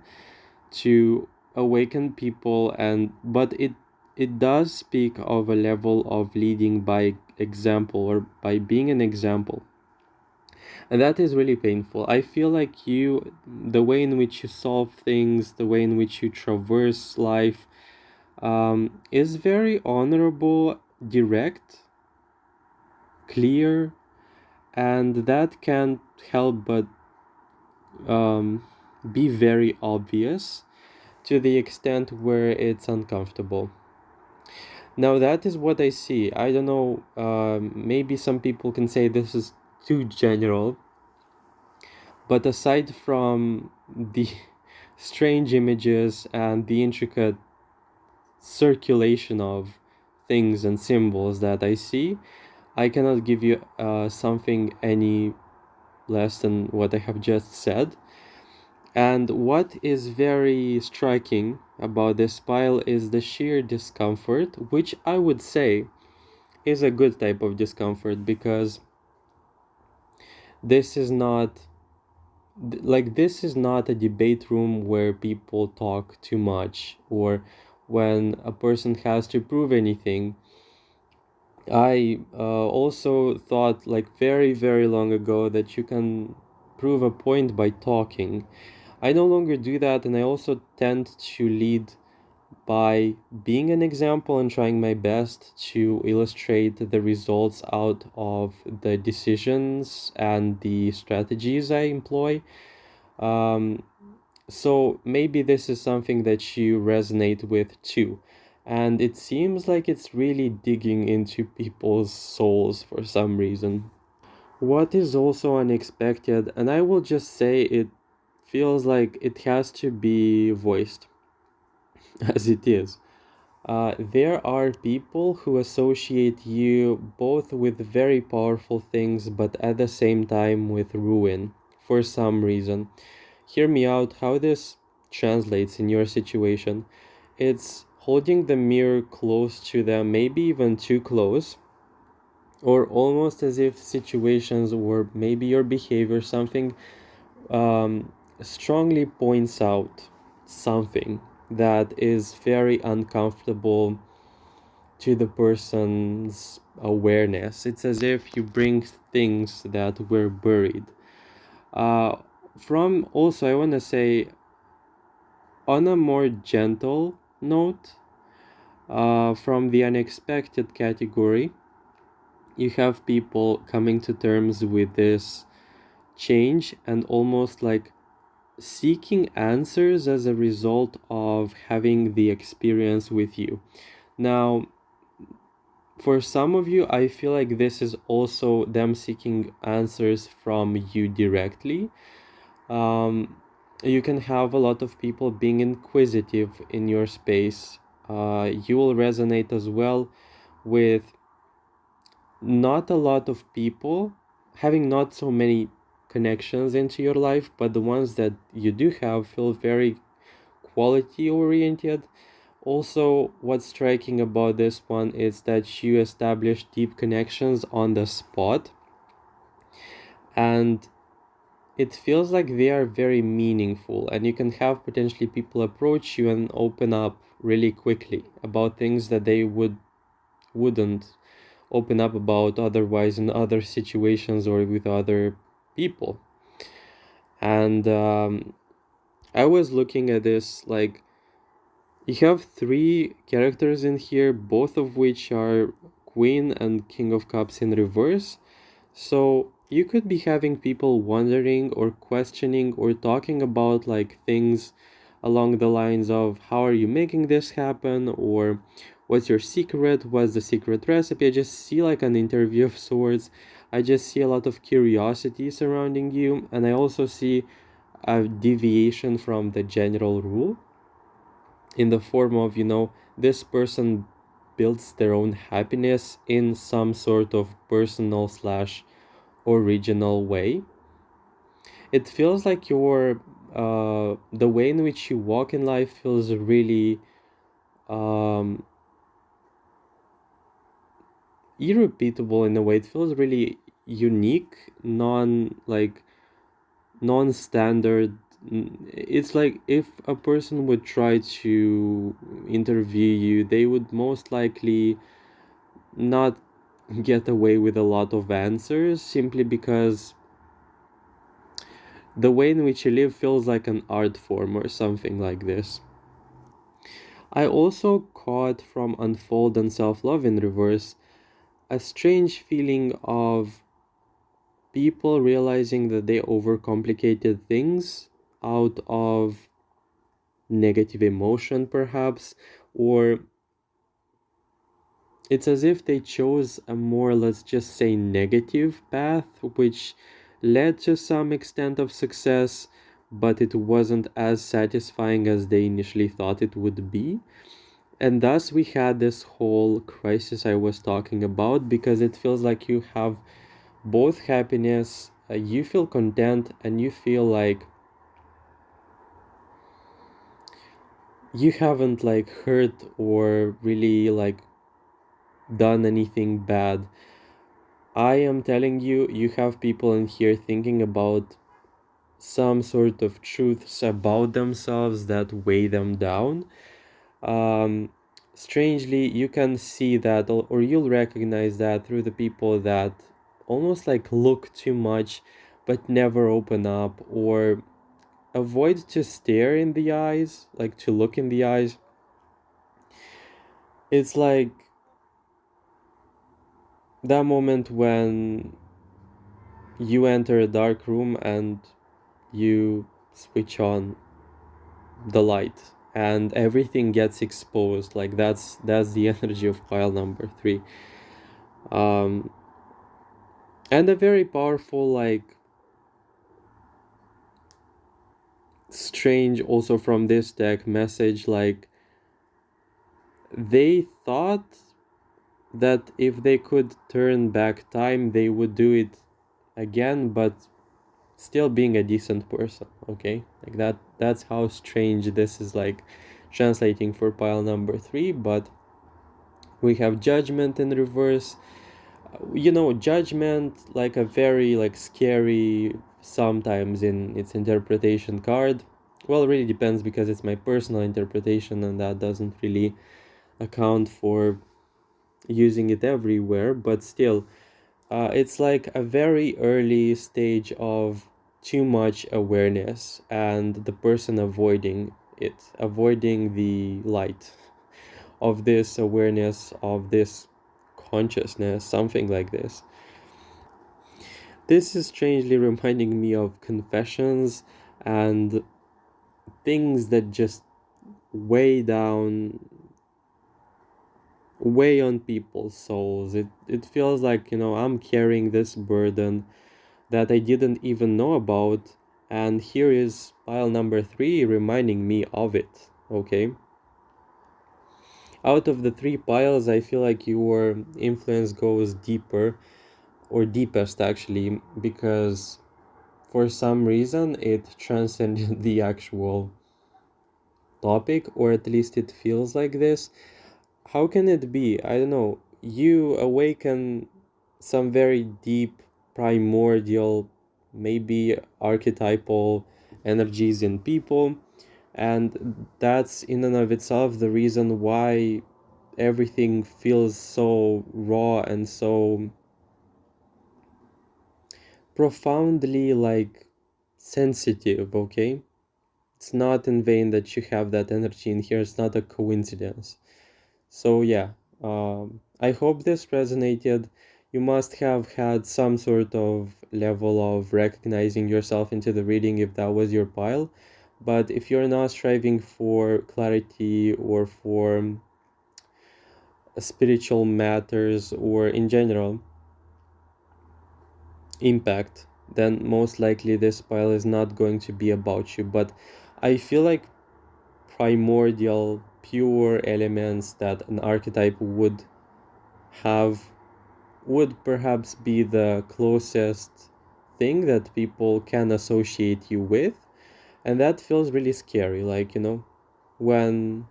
to awaken people, and but it does speak of a level of leading by example or by being an example, and that is really painful. I feel like the way in which you solve things, the way in which you traverse life, is very honorable, direct, clear, and that can't help but um, be very obvious to the extent where it's uncomfortable. Now, that is what I see. I don't know, maybe some people can say this is too general, but aside from the strange images and the intricate circulation of things and symbols that I see, I cannot give you something any less than what I have just said. And what is very striking about this pile is the sheer discomfort, which I would say is a good type of discomfort, because this is not this is not a debate room where people talk too much or when a person has to prove anything. I also thought like very, very long ago that you can prove a point by talking. I no longer do that, and I also tend to lead by being an example and trying my best to illustrate the results out of the decisions and the strategies I employ. Um, so maybe this is something that you resonate with too. And it seems like it's really digging into people's souls for some reason. What is also unexpected, and I will just say it feels like it has to be voiced as it is. There are people who associate you both with very powerful things, but at the same time with ruin for some reason. Hear me out how this translates in your situation. It's holding the mirror close to them, maybe even too close, or almost as if situations or maybe your behavior, something strongly points out something that is very uncomfortable to the person's awareness. It's as if you bring things that were buried. Uh, from also, I want to say, on a more gentle note. From the unexpected category, you have people coming to terms with this change and almost like seeking answers as a result of having the experience with you. Now, for some of you, I feel like this is also them seeking answers from you directly. Um, you can have a lot of people being inquisitive in your space. You will resonate as well with not a lot of people, having not so many connections into your life, but the ones that you do have feel very quality oriented. Also, what's striking about this one is that you establish deep connections on the spot, and it feels like they are very meaningful, and you can have potentially people approach you and open up really quickly about things that they wouldn't open up about otherwise in other situations or with other people. And I was looking at this like you have three characters in here, both of which are Queen and King of Cups in reverse. So you could be having people wondering or questioning or talking about like things along the lines of how are you making this happen, or what's your secret, what's the secret recipe. I just see like an interview of sorts. I just see a lot of curiosity surrounding you, and I also see a deviation from the general rule in the form of, this person builds their own happiness in some sort of personal slash original way. It feels like the way in which you walk in life feels really um, irrepeatable in a way. It feels really unique, non-standard. It's like if a person would try to interview you, they would most likely not get away with a lot of answers simply because the way in which you live feels like an art form or something like this. I also caught from Unfold and Self-Love in Reverse a strange feeling of people realizing that they overcomplicated things out of negative emotion, perhaps, or it's as if they chose a more, let's just say, negative path, which led to some extent of success, but it wasn't as satisfying as they initially thought it would be. And thus, we had this whole crisis I was talking about, because it feels like you have both happiness, you feel content, and you feel like you haven't like hurt or really like done anything bad. I am telling you, you have people in here thinking about some sort of truths about themselves that weigh them down. Um, Strangely, you can see that, or you'll recognize that through the people that almost like look too much but never open up, or avoid to stare in the eyes, like to look in the eyes. It's like that moment when you enter a dark room and you switch on the light and everything gets exposed. Like that's the energy of pile number 3. um and a very powerful, like, strange also from this deck message, like they thought that if they could turn back time they would do it again, but still being a decent person. Okay, like that's how strange this is, like, translating for pile number 3. But we have Judgment in reverse. Judgment, like a very like scary sometimes in its interpretation card. Well, it really depends because it's my personal interpretation and that doesn't really account for using it everywhere, but still, it's like a very early stage of too much awareness and the person avoiding it, avoiding the light of this awareness, of this consciousness, something like this. This is strangely reminding me of confessions and things that just weigh down, weigh on people's souls. It feels like, I'm carrying this burden that I didn't even know about, and here is pile number 3 reminding me of it, okay? Out of the 3 piles, I feel like your influence goes deeper, or deepest actually, because for some reason it transcended the actual topic, or at least it feels like this. How can it be? I don't know. You awaken some very deep, primordial, maybe archetypal energies in people, and that's in and of itself the reason why everything feels so raw and so profoundly like sensitive, okay? It's not in vain that you have that energy in here. It's not a coincidence. So yeah, I hope this resonated. You must have had some sort of level of recognizing yourself into the reading if that was your pile. But if you're not striving for clarity or for spiritual matters or in general impact, then most likely this pile is not going to be about you. But I feel like primordial, pure elements that an archetype would have would perhaps be the closest thing that people can associate you with. And that feels really scary. Like, when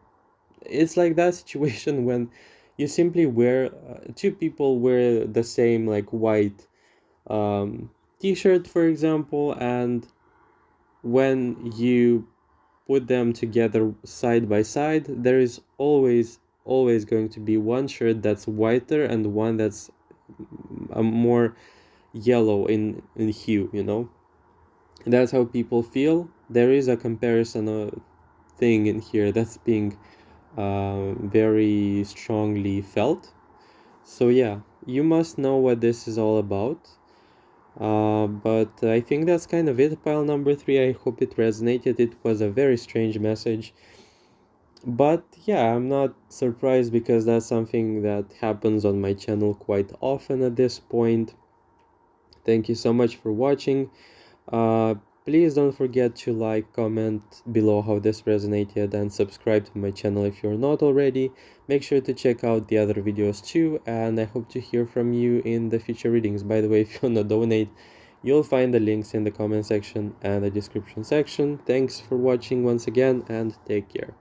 it's like that situation when you simply wear, two people wear the same, like, white t-shirt, for example, and when you put them together side by side, there is always going to be one shirt that's whiter and one that's a more yellow in hue, that's how people feel. There is a comparison thing in here that's being very strongly felt. So yeah, you must know what this is all about. But I think that's kind of it, pile number 3. I hope it resonated. It was a very strange message, but yeah, I'm not surprised because that's something that happens on my channel quite often at this point. Thank you so much for watching. Uh, Please don't forget to like, comment below how this resonated, and subscribe to my channel if you're not already. Make sure to check out the other videos too, and I hope to hear from you in the future readings. By the way, if you want to donate, you'll find the links in the comment section and the description section. Thanks for watching once again, and take care.